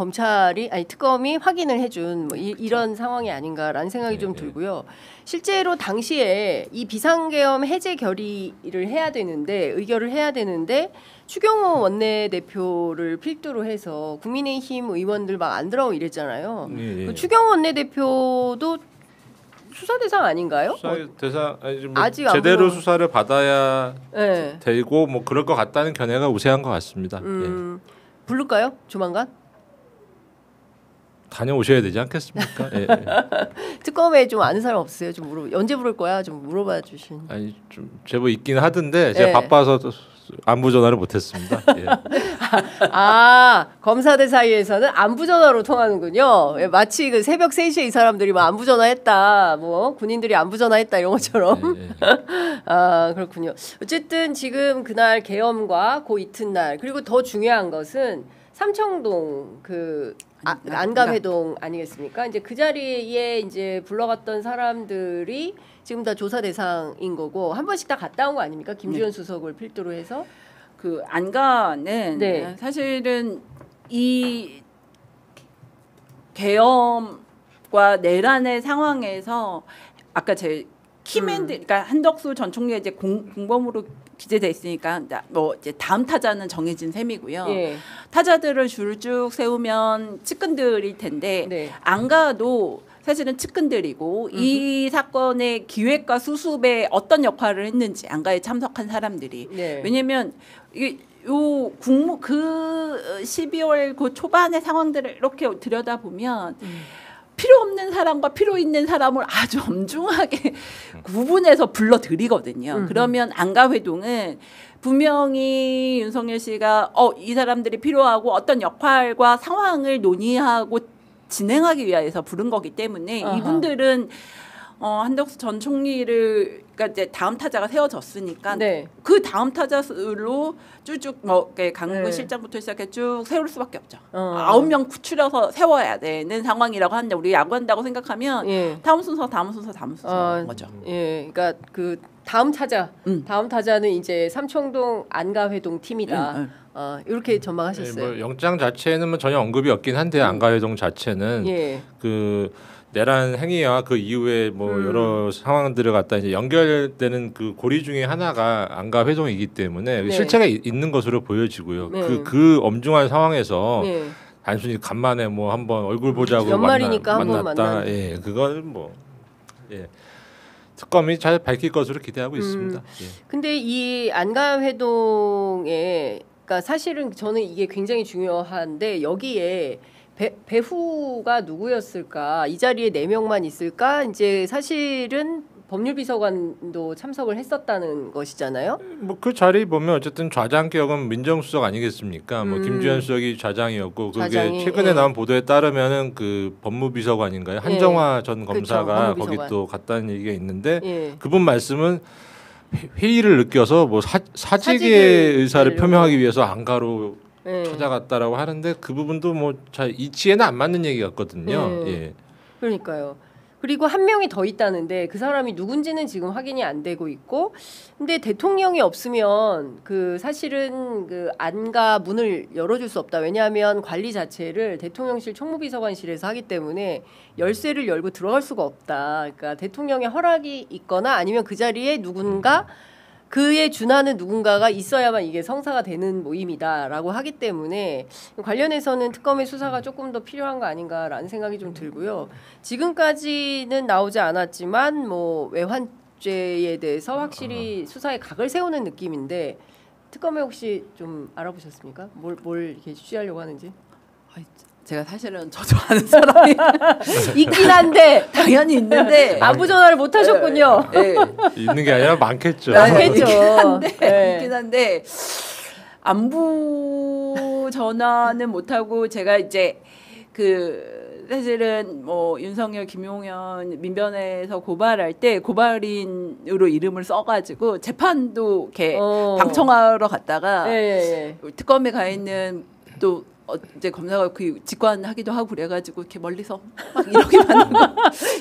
특검이 확인을 해준 뭐 이런 상황이 아닌가라는 생각이 좀 들고요. 실제로 당시에 이 비상계엄 해제 결의를 해야 되는데 의결을 해야 되는데 추경호 원내대표를 필두로 해서 국민의힘 의원들 막 안 들어오고 이랬잖아요. 그 추경호 원내대표도 수사 대상 아닌가요? 수사 대상 뭐 아직 안 제대로 불러- 수사를 받아야 네. 되고 뭐 그럴 것 같다는 견해가 우세한 것 같습니다. 예. 부를까요? 조만간? 다녀오셔야 되지 않겠습니까? 예. 특검에 좀 아는 사람 없어요? 좀 언제 부를 거야? 좀 물어봐 주신. 아니 좀 제법 있긴 하던데 제가 네. 바빠서 안부 전화를 못했습니다. 예. 아 검사들 사이에서는 안부 전화로 통하는군요. 예, 마치 그 새벽 3시에 이 사람들이 뭐 안부 전화했다, 뭐 군인들이 안부 전화했다 이런 것처럼. 예, 예. 아 그렇군요. 어쨌든 지금 그날 계엄과 그 이튿날 그리고 더 중요한 것은 삼청동 그 안감회동 아니겠습니까? 이제 그 자리에 이제 불러갔던 사람들이 지금 다 조사 대상인 거고 한 번씩 다 갔다 온 거 아닙니까? 김주현 수석을 필두로 해서 그 안가는 네. 사실은 이 계엄과 내란의 상황에서 아까 제 키맨들, 그러니까 한덕수 전 총리가 이제 공범으로 기재돼 있으니까 뭐 이제 다음 타자는 정해진 셈이고요. 예. 타자들을 줄 쭉 세우면 측근들일 텐데 네. 안가도 사실은 측근들이고 이 사건의 기획과 수습에 어떤 역할을 했는지 안가에 참석한 사람들이 네. 왜냐면 이게 요 국무 그 12월 그 초반의 상황들을 이렇게 들여다보면 필요 없는 사람과 필요 있는 사람을 아주 엄중하게 구분해서 불러들이거든요. 그러면 안가회동은 분명히 윤석열 씨가 이 사람들이 필요하고 어떤 역할과 상황을 논의하고 진행하기 위해서 부른 거기 때문에 아하. 이분들은 한덕수 전 총리를 그러니까 이제 다음 타자가 세워졌으니까 네. 그 다음 타자로 쭉쭉 뭐 강은구 네. 실장부터 시작해 쭉 세울 수밖에 없죠. 어. 9명 추려서 세워야 되는 상황이라고 하는데 우리 야구한다고 생각하면 예. 다음 순서 거죠. 예, 그러니까 그 다음 타자는 이제 삼청동 안가회동 팀이다. 이렇게 전망하셨어요. 뭐 영장 자체는 뭐 전혀 언급이 없긴 한데 안가회동 자체는 예. 그 내란 행위와 그 이후에 뭐 여러 상황들을 갖다 이제 연결되는 그 고리 중에 하나가 안가회동이기 때문에 네. 실체가 있는 것으로 보여지고요. 네. 그 엄중한 상황에서 예. 단순히 간만에 뭐 한번 얼굴 보자고 연말이니까 한번 만났다. 만나는. 예, 그건 뭐 예. 특검이 잘 밝힐 것으로 기대하고 있습니다. 예. 근데 이 안가회동에 그러니까 사실은 저는 이게 굉장히 중요한데 여기에 배후가 누구였을까? 이 자리에 4명만 있을까? 이제 사실은 법률비서관도 참석을 했었다는 것이잖아요. 뭐 그 자리 보면 어쨌든 좌장 격은 민정수석 아니겠습니까? 뭐 김주현 수석이 좌장이었고 그게 좌장이, 최근에 예. 나온 보도에 따르면은 그 법무비서관인가요? 한정화 전 검사가 그렇죠, 거기 또 갔다는 얘기가 있는데 예. 그분 말씀은 회의를 느껴서 뭐 사직의 사직을 의사를 하려고. 표명하기 위해서 안가로 예. 찾아갔다라고 하는데 그 부분도 뭐 잘 이치에는 안 맞는 얘기 같거든요. 예. 그러니까요. 그리고 한 명이 더 있다는데 그 사람이 누군지는 지금 확인이 안 되고 있고, 근데 대통령이 없으면 그 사실은 그 안가 문을 열어줄 수 없다. 왜냐하면 관리 자체를 대통령실 총무비서관실에서 하기 때문에 열쇠를 열고 들어갈 수가 없다. 그러니까 대통령의 허락이 있거나 아니면 그 자리에 누군가 그에 준하는 누군가가 있어야만 이게 성사가 되는 모임이다라고 하기 때문에 관련해서는 특검의 수사가 조금 더 필요한 거 아닌가라는 생각이 좀 들고요. 지금까지는 나오지 않았지만 뭐 외환죄에 대해서 확실히 수사에 각을 세우는 느낌인데 특검에 혹시 좀 알아보셨습니까? 뭘 이렇게 취하려고 하는지? 제가 사실은 저도 아는 사람이 있긴 한데 당연히 있는데 안부 전화를 못 하셨군요. 예. 있는 게 아니라 많겠죠. 많겠죠. 있긴 한데 안부 전화는 못 하고 제가 이제 그 사실은 뭐 윤석열, 김용현 민변에서 고발할 때 고발인으로 이름을 써가지고 재판도 이렇게 방청하러 갔다가 특검에 가 있는 또 이제 검사가 그 직관하기도 하고 그래가지고 이렇게 멀리서 막 이렇게만 하고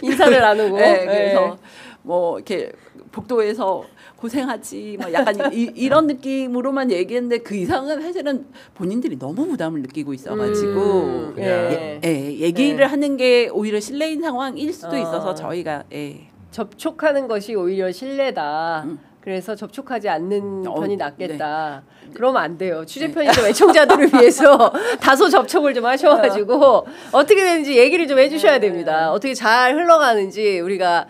인사를 나누고. 네, 그래서 뭐 이렇게 복도에서 고생하지 뭐 약간 이런 느낌으로만 얘기했는데 그 이상은 사실은 본인들이 너무 부담을 느끼고 있어가지고 얘기를 하는 게 오히려 실례인 상황일 수도 있어서 저희가 접촉하는 것이 오히려 신뢰다. 그래서 접촉하지 않는 편이 낫겠다. 네. 그러면 안 돼요. 취재 편의점 애청자들을 위해서 다소 접촉을 좀 하셔가지고 어떻게 되는지 얘기를 좀 해주셔야 됩니다. 어떻게 잘 흘러가는지 우리가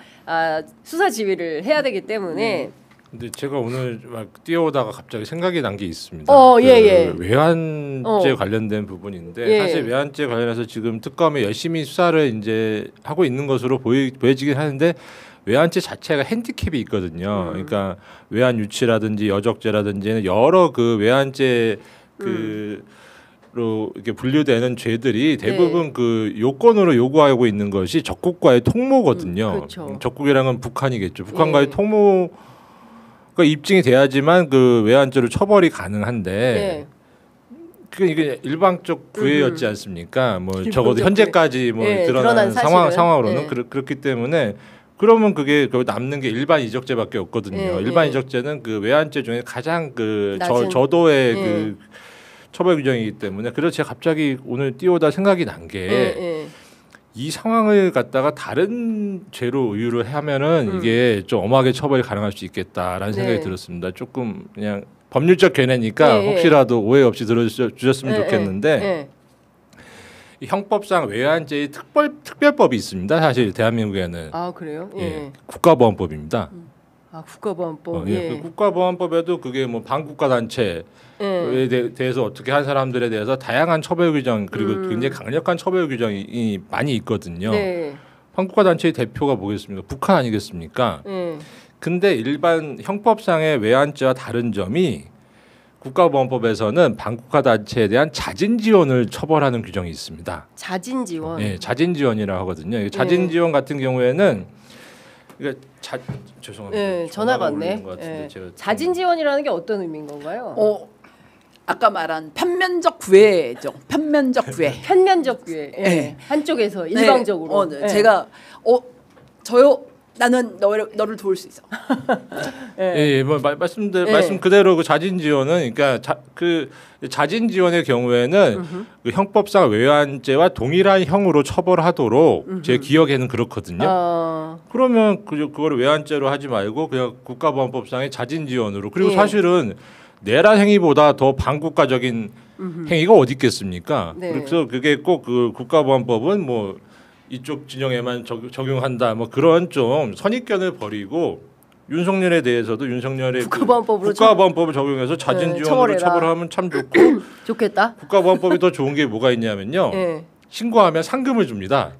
수사 지휘를 해야 되기 때문에. 근데 제가 오늘 막 뛰어오다가 갑자기 생각이 난 게 있습니다. 예. 외환죄 관련된 부분인데 사실 외환죄 관련해서 지금 특검이 열심히 수사를 이제 하고 있는 것으로 보여지긴 하는데 외환죄 자체가 핸디캡이 있거든요. 그러니까 외환 유치라든지 여적죄라든지 여러 그 외환죄 로 이렇게 분류되는 죄들이 대부분 그 요건으로 요구하고 있는 것이 적국과의 통모거든요. 그렇죠. 적국이라는 건 북한이겠죠. 북한과의 통모가 입증이 돼야지만 그 외환죄로 처벌이 가능한데 이게 일방적 구애였지 않습니까? 뭐 적어도 현재까지 뭐 드러난 상황으로는 그렇기 때문에 그러면 그게 남는 게 일반 이적죄밖에 없거든요. 일반 이적죄는 그 외환죄 중에 가장 그 저도의 그 처벌 규정이기 때문에 그래서 제가 갑자기 오늘 띄우다 생각이 난 게 이 상황을 갖다가 다른 죄로 의유를 하면은 이게 좀 엄하게 처벌이 가능할 수 있겠다라는 생각이 들었습니다. 조금 그냥 법률적 견해니까 혹시라도 오해 없이 들어주셨으면 좋겠는데 이 형법상 외환죄의 특별법이 있습니다. 사실 대한민국에는. 아 그래요? 국가보안법입니다. 국가보안법. 그 국가보안법에도 그게 뭐 반국가 단체에 대해서 어떻게 한 사람들에 대해서 다양한 처벌 규정 그리고 굉장히 강력한 처벌 규정이 많이 있거든요. 반국가 단체의 대표가 뭐겠습니까? 북한 아니겠습니까? 근데 일반 형법상의 외환죄와 다른 점이 국가보안법에서는 반국가 단체에 대한 자진 지원을 처벌하는 규정이 있습니다. 자진 지원. 네, 자진 지원이라고 하거든요. 자진 지원 같은 경우에는 그러니까 죄송합니다. 전화가 왔네. 자진 지원이라는 게 어떤 의미인 건가요? 아까 말한 편면적 구애죠. 편면적 구애. 편면적 구애. 한쪽에서 일방적으로. 제가 저요. 나는 너를 도울 수 있어. 뭐 말씀 그대로 그 자진 지원은 그러니까 그 자진 지원의 경우에는 그 형법상 외환죄와 동일한 형으로 처벌하도록 제 기억에는 그렇거든요. 그러면 그거를 외환죄로 하지 말고 그냥 국가보안법상의 자진 지원으로 그리고 사실은 내란 행위보다 더 반국가적인 행위가 어디 있겠습니까? 그래서 그게 꼭 그 국가보안법은 뭐 이쪽 진영에만 적용한다 뭐 그런 좀 선입견을 버리고 윤석열에 대해서도 윤석열의 국가보안법을 적용해서 자진 지원으로 처벌하면 참 좋고 좋겠다. 국가보안법이 더 좋은 게 뭐가 있냐면요. 신고하면 상금을 줍니다.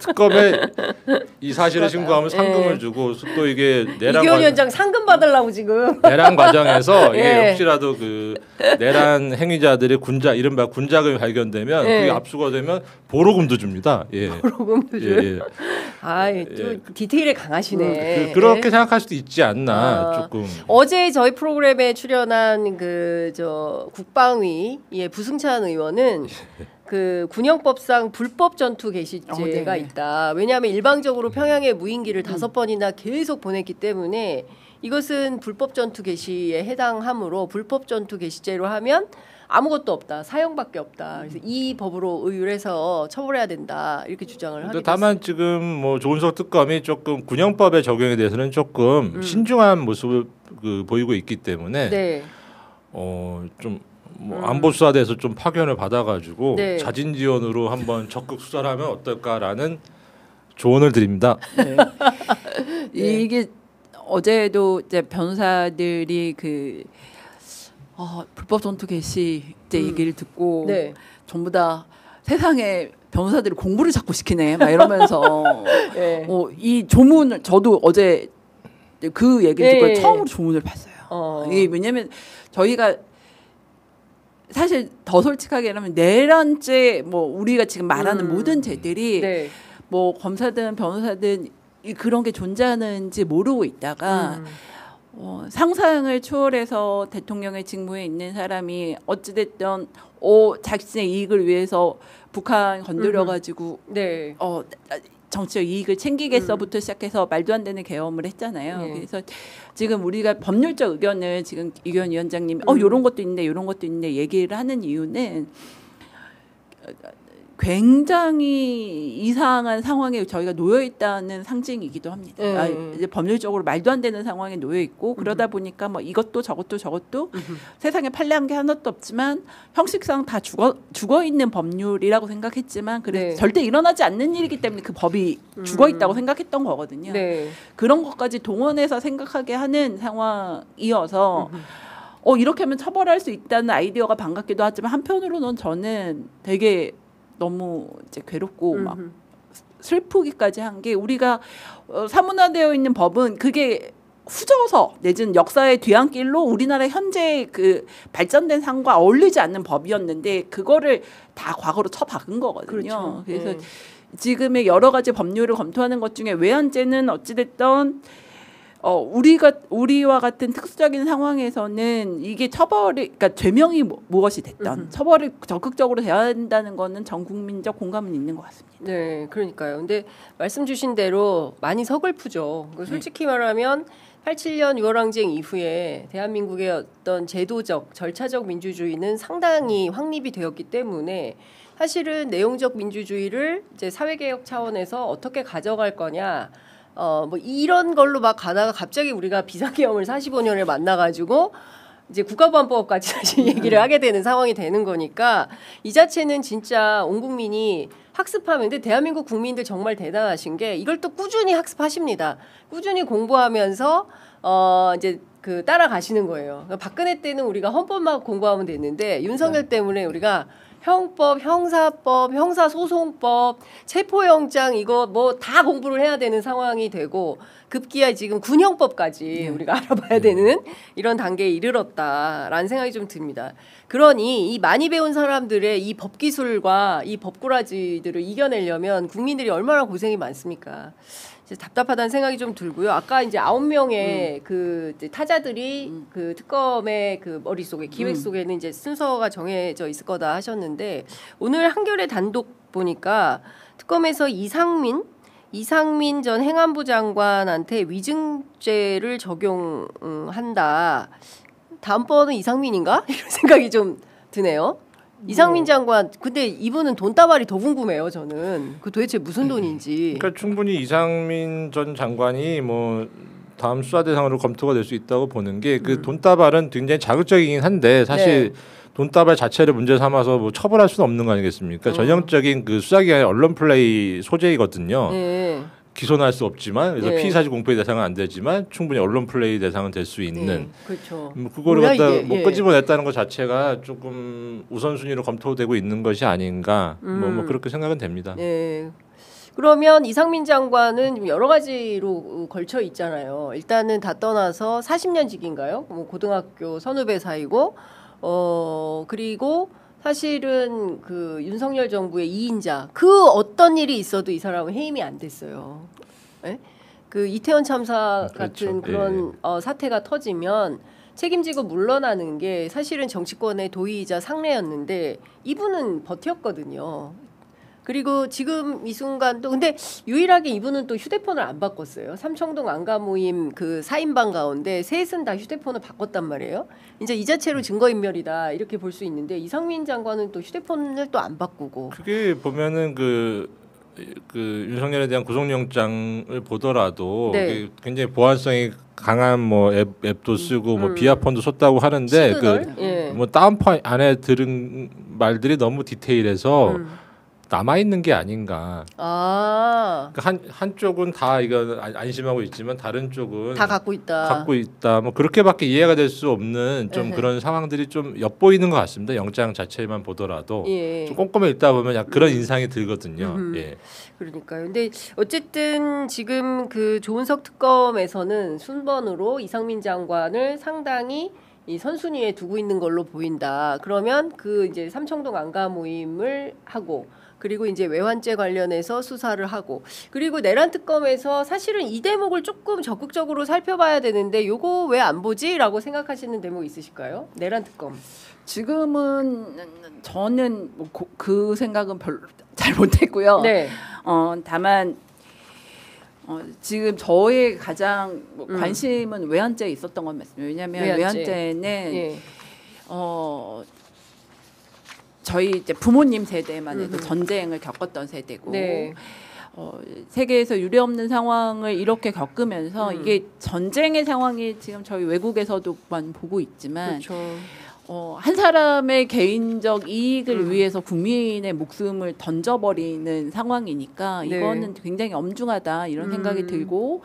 특검에 이 사실을 신고하면 상금을 주고 또 이게 이기현 위원장 상금 받으려고 지금 내란 과정에서 이게 혹시라도 그 내란 행위자들의 이른바 군자금이 발견되면 그게 압수가 되면 보로금도 줍니다. 보로금도 줘요. 또 디테일에 강하시네. 그렇게 생각할 수도 있지 않나 조금. 어제 저희 프로그램에 출연한 국방위의 부승찬 의원은 그 군형법상 불법 전투 개시죄가 있다. 왜냐하면 일방적으로 평양에 무인기를 5번이나 계속 보냈기 때문에 이것은 불법 전투 개시에 해당하므로 불법 전투 개시죄로 하면 아무것도 없다. 사형밖에 없다. 그래서 이 법으로 의율해서 처벌해야 된다. 이렇게 주장을 하기도 다만 했습니다. 지금 뭐 조은석 특검이 조금 군형법의 적용에 대해서는 조금 신중한 모습을 보이고 있기 때문에 좀 뭐 안보 수사대에서 좀 파견을 받아가지고 자진 지원으로 한번 적극 수사를 하면 어떨까라는 조언을 드립니다. 이게 어제도 이제 변호사들이 불법 전투 개시 이제 얘기를 듣고 전부 다 세상에 변호사들이 공부를 자꾸 시키네 막 이러면서 이 조문을 저도 어제 그 얘기를 듣고 처음으로 조문을 봤어요. 이게 왜냐면 저희가 사실 더 솔직하게 하면 내란죄 뭐 우리가 지금 말하는 모든 죄들이 뭐 검사든 변호사든 그런 게 존재하는지 모르고 있다가 상상을 초월해서 대통령의 직무에 있는 사람이 어찌됐든 자신의 이익을 위해서 북한 건드려가지고 정치적 이익을 챙기겠어부터 시작해서 말도 안 되는 계엄을 했잖아요. 그래서 지금 우리가 법률적 의견을 지금 이기현 위원장님이 요런 것도 있네, 요런 것도 있네 얘기를 하는 이유는 굉장히 이상한 상황에 저희가 놓여 있다는 상징이기도 합니다. 이제 법률적으로 말도 안 되는 상황에 놓여 있고 그러다 보니까 뭐 이것도 저것도 세상에 판례한 게 하나도 없지만 형식상 다 죽어 있는 법률이라고 생각했지만 그래서 절대 일어나지 않는 일이기 때문에 그 법이 죽어 있다고 생각했던 거거든요. 그런 것까지 동원해서 생각하게 하는 상황이어서 이렇게 하면 처벌할 수 있다는 아이디어가 반갑기도 하지만 한편으로는 저는 되게 너무 이제 괴롭고 막 슬프기까지 한 게 우리가 사문화되어 있는 법은 그게 후져서 내지는 역사의 뒤안길로 우리나라 현재 그 발전된 상과 어울리지 않는 법이었는데 그거를 다 과거로 쳐박은 거거든요. 그래서 지금의 여러 가지 법률을 검토하는 것 중에 외환죄는 어찌됐든 우리와 같은 특수적인 상황에서는 이게 그러니까 죄명이 무엇이 됐던 처벌을 적극적으로 해야 한다는 거는 전 국민적 공감은 있는 것 같습니다. 네, 그러니까요. 근데 말씀 주신 대로 많이 서글프죠. 솔직히 말하면 87년 6월 항쟁 이후에 대한민국의 어떤 제도적, 절차적 민주주의는 상당히 확립이 되었기 때문에 사실은 내용적 민주주의를 이제 사회개혁 차원에서 어떻게 가져갈 거냐. 뭐 이런 걸로 막 가다가 갑자기 우리가 비상계엄을 45년을 만나가지고 이제 국가보안법까지 다시 얘기를 하게 되는 상황이 되는 거니까 이 자체는 진짜 온 국민이 학습하면 근데 대한민국 국민들 정말 대단하신 게 이걸 또 꾸준히 학습하십니다. 꾸준히 공부하면서 이제 그 따라가시는 거예요. 박근혜 때는 우리가 헌법만 공부하면 됐는데 윤석열 때문에 우리가 형법, 형사법, 형사소송법, 체포영장 이거 뭐 다 공부를 해야 되는 상황이 되고 급기야 지금 군형법까지 우리가 알아봐야 되는 이런 단계에 이르렀다라는 생각이 좀 듭니다. 그러니 이 많이 배운 사람들의 이 법기술과 이 법꾸라지들을 이겨내려면 국민들이 얼마나 고생이 많습니까? 답답하다는 생각이 좀 들고요. 아까 이제 9명의 그 타자들이 그 특검의 그 머릿속에 기획 속에는 이제 순서가 정해져 있을 거다 하셨는데 오늘 한겨레 단독 보니까 특검에서 이상민 전 행안부 장관한테 위증죄를 적용한다. 다음번은 이상민인가? 이런 생각이 좀 드네요. 이상민 장관 근데 이분은 돈다발이 더 궁금해요. 저는 그 도대체 무슨 돈인지. 그러니까 충분히 이상민 전 장관이 뭐 다음 수사 대상으로 검토가 될 수 있다고 보는 게 그 돈다발은 굉장히 자극적이긴 한데 사실 돈다발 자체를 문제 삼아서 뭐 처벌할 수는 없는 거 아니겠습니까? 전형적인 그 수사기관의 언론 플레이 소재이거든요. 기소는 할 수 없지만 그래서 피의사실 공표의 대상은 안 되지만 충분히 언론 플레이 대상은 될 수 있는 그렇죠. 뭐 그거를 갖다 못 끄집어냈다는 것 자체가 조금 우선순위로 검토되고 있는 것이 아닌가 뭐 그렇게 생각은 됩니다. 그러면 이상민 장관은 여러 가지로 걸쳐 있잖아요. 일단은 다 떠나서 40년직인가요? 뭐 고등학교 선후배 사이고 그리고 사실은 그 윤석열 정부의 2인자 그 어떤 일이 있어도 이 사람은 해임이 안 됐어요. 네? 그 이태원 참사 같은 그런 사태가 터지면 책임지고 물러나는 게 사실은 정치권의 도의이자 상례였는데 이분은 버텼거든요. 그리고 지금 이 순간도 근데 유일하게 이분은 또 휴대폰을 안 바꿨어요. 삼청동 안가 모임 그 4인방 가운데 셋은 다 휴대폰을 바꿨단 말이에요. 이제 이 자체로 증거인멸이다 이렇게 볼 수 있는데 이상민 장관은 또 휴대폰을 또 안 바꾸고. 그게 보면은 그 윤석열에 대한 구속영장을 보더라도 굉장히 보안성이 강한 뭐 앱도 쓰고 뭐 비아폰도 썼다고 하는데 그 뭐 다운파 안에 들은 말들이 너무 디테일해서. 남아 있는 게 아닌가. 그러니까 한쪽은 다 이거 안심하고 있지만 다른 쪽은 다 갖고 있다. 뭐 그렇게밖에 이해가 될 수 없는 좀 그런 상황들이 좀 엿보이는 것 같습니다. 영장 자체만 보더라도 좀 꼼꼼히 읽다 보면 그런 인상이 들거든요. 그러니까요. 근데 어쨌든 지금 그 조은석 특검에서는 순번으로 이상민 장관을 상당히 이 선순위에 두고 있는 걸로 보인다. 그러면 그 이제 삼청동 안가 모임을 하고. 그리고 이제 외환죄 관련해서 수사를 하고 그리고 내란 특검에서 사실은 이 대목을 조금 적극적으로 살펴봐야 되는데 요거 왜 안 보지라고 생각하시는 대목 있으실까요? 내란 특검. 지금은 저는 뭐 그 생각은 별로 잘 못했고요. 다만 지금 저의 가장 관심은 외환죄에 있었던 건 맞습니다. 왜냐하면 외환죄는 저희 이제 부모님 세대만 해도 전쟁을 겪었던 세대고 네. 세계에서 유례없는 상황을 이렇게 겪으면서 이게 전쟁의 상황이 지금 저희 외국에서도만 보고 있지만 그렇죠. 한 사람의 개인적 이익을 위해서 국민의 목숨을 던져버리는 상황이니까 네. 이거는 굉장히 엄중하다 이런 생각이 들고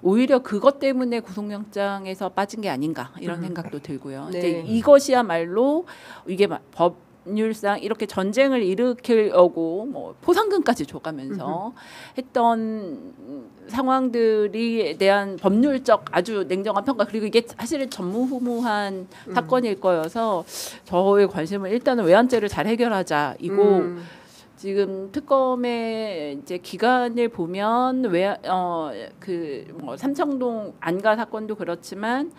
오히려 그것 때문에 구속영장에서 빠진 게 아닌가 이런 생각도 들고요. 네. 이제 이것이야말로 이게 법률상 이렇게 전쟁을 일으키려고 뭐 포상금까지 줘가면서 했던 상황들에 대한 법률적 아주 냉정한 평가 그리고 이게 사실은 전무후무한 사건일 거여서 저의 관심은 일단은 외환죄를 잘 해결하자 이고 지금 특검의 이제 기간을 보면 뭐 삼청동 안가 사건도 그렇지만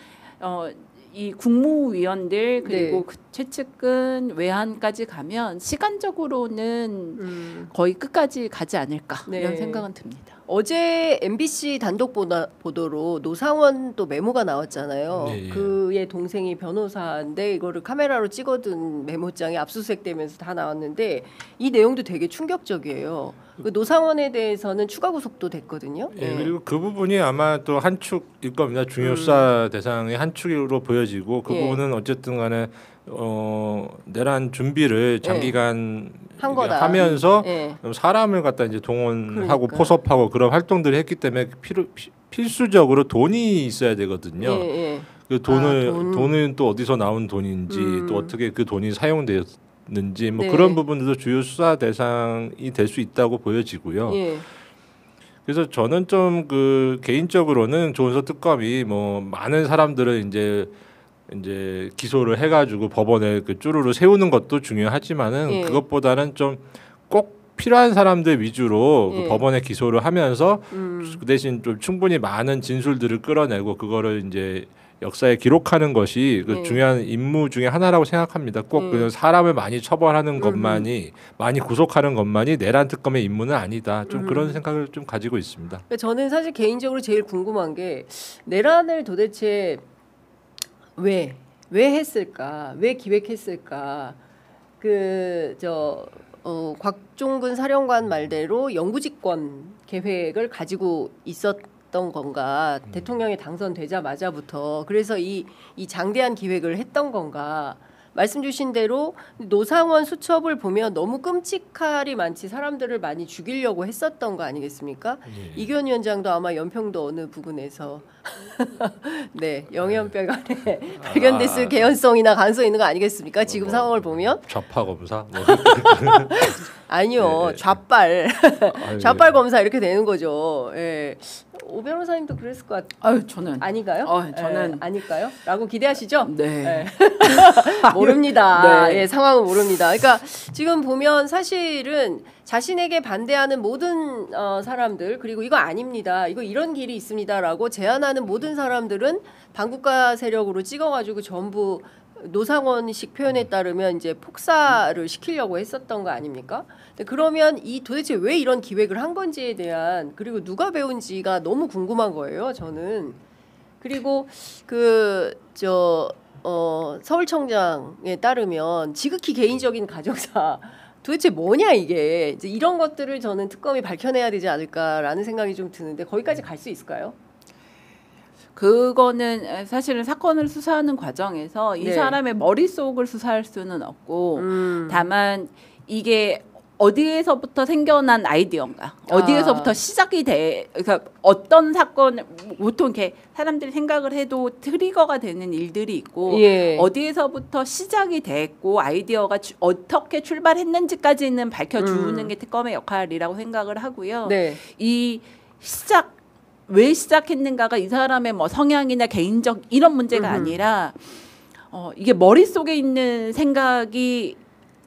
이 국무위원들 그리고 네. 그 최측근 외환까지 가면 시간적으로는 거의 끝까지 가지 않을까 네. 이런 생각은 듭니다. 어제 MBC 단독 보도로 노상원 또 메모가 나왔잖아요. 네. 그의 동생이 변호사인데 이거를 카메라로 찍어둔 메모장이 압수수색되면서 다 나왔는데 이 내용도 되게 충격적이에요. 그 노상원에 대해서는 추가 구속도 됐거든요. 예, 그리고 그 부분이 아마 또 한 축일 겁니다. 중요 수사 대상의 한 축으로 보여지고 그 예. 부분은 어쨌든 간에 내란 준비를 장기간 한 거다. 하면서 예. 사람을 갖다 이제 동원하고 그러니까. 포섭하고 그런 활동들을 했기 때문에 필수적으로 돈이 있어야 되거든요. 예. 그 돈은 또 어디서 나온 돈인지 또 어떻게 그 돈이 사용되었는지 뭐 네. 그런 부분들도 주요 수사 대상이 될 수 있다고 보여지고요. 예. 그래서 저는 좀 그 개인적으로는 조은석 특검이 뭐 많은 사람들을 이제 기소를 해가지고 법원에 그 쭈루루 세우는 것도 중요하지만은 예. 그것보다는 좀 꼭 필요한 사람들 위주로 예. 그 법원에 기소를 하면서 그 대신 좀 충분히 많은 진술들을 끌어내고 그거를 이제 역사에 기록하는 것이 그 예. 중요한 임무 중에 하나라고 생각합니다. 꼭 그냥 사람을 많이 처벌하는 것만이 많이 구속하는 것만이 내란 특검의 임무는 아니다. 좀 그런 생각을 좀 가지고 있습니다. 그러니까 저는 사실 개인적으로 제일 궁금한 게 내란을 도대체 왜 했을까? 왜 기획했을까? 곽종근 사령관 말대로 영구집권 계획을 가지고 있었던 건가? 대통령이 당선되자마자부터 그래서 이 장대한 기획을 했던 건가? 말씀 주신 대로 노상원 수첩을 보면 너무 끔찍할이 많지 사람들을 많이 죽이려고 했었던 거 아니겠습니까? 예. 이규현 위원장도 아마 연평도 어느 부근에서 네 영연병원에 발견됐을 개연성이나 가능성 있는 거 아니겠습니까? 지금 상황을 보면 좌파 검사 뭐. 아니요 네. 좌빨 아유, 좌빨 검사 이렇게 되는 거죠. 예. 오 변호사님도 그랬을 것 아유 저는 아닌가요? 저는 예, 아닐까요? 라고 기대하시죠? 네. 모릅니다. 네. 예, 상황은 모릅니다. 그러니까 지금 보면 사실은 자신에게 반대하는 모든 사람들 그리고 이거 아닙니다. 이거 이런 길이 있습니다라고 제안하는 모든 사람들은 반국가 세력으로 찍어가지고 전부 노상원식 표현에 따르면 이제 폭사를 시키려고 했었던 거 아닙니까? 근데 그러면 이 도대체 왜 이런 기획을 한 건지에 대한 그리고 누가 배운지가 너무 궁금한 거예요. 저는 그리고 서울청장에 따르면 지극히 개인적인 가정사 도대체 뭐냐 이게 이제 이런 것들을 저는 특검이 밝혀내야 되지 않을까라는 생각이 좀 드는데 거기까지 갈 수 있을까요? 그거는 사실은 사건을 수사하는 과정에서 이 네. 사람의 머릿속을 수사할 수는 없고 다만 이게 어디에서부터 생겨난 아이디어인가 어디에서부터 시작이 그러니까 어떤 사건 보통 이렇게 사람들이 생각을 해도 트리거가 되는 일들이 있고 예. 어디에서부터 시작이 됐고 아이디어가 어떻게 출발했는지까지는 밝혀주는 게 특검의 역할이라고 생각을 하고요. 네. 이 왜 시작했는가가 이 사람의 뭐 성향이나 개인적 이런 문제가 아니라 이게 머릿속에 있는 생각이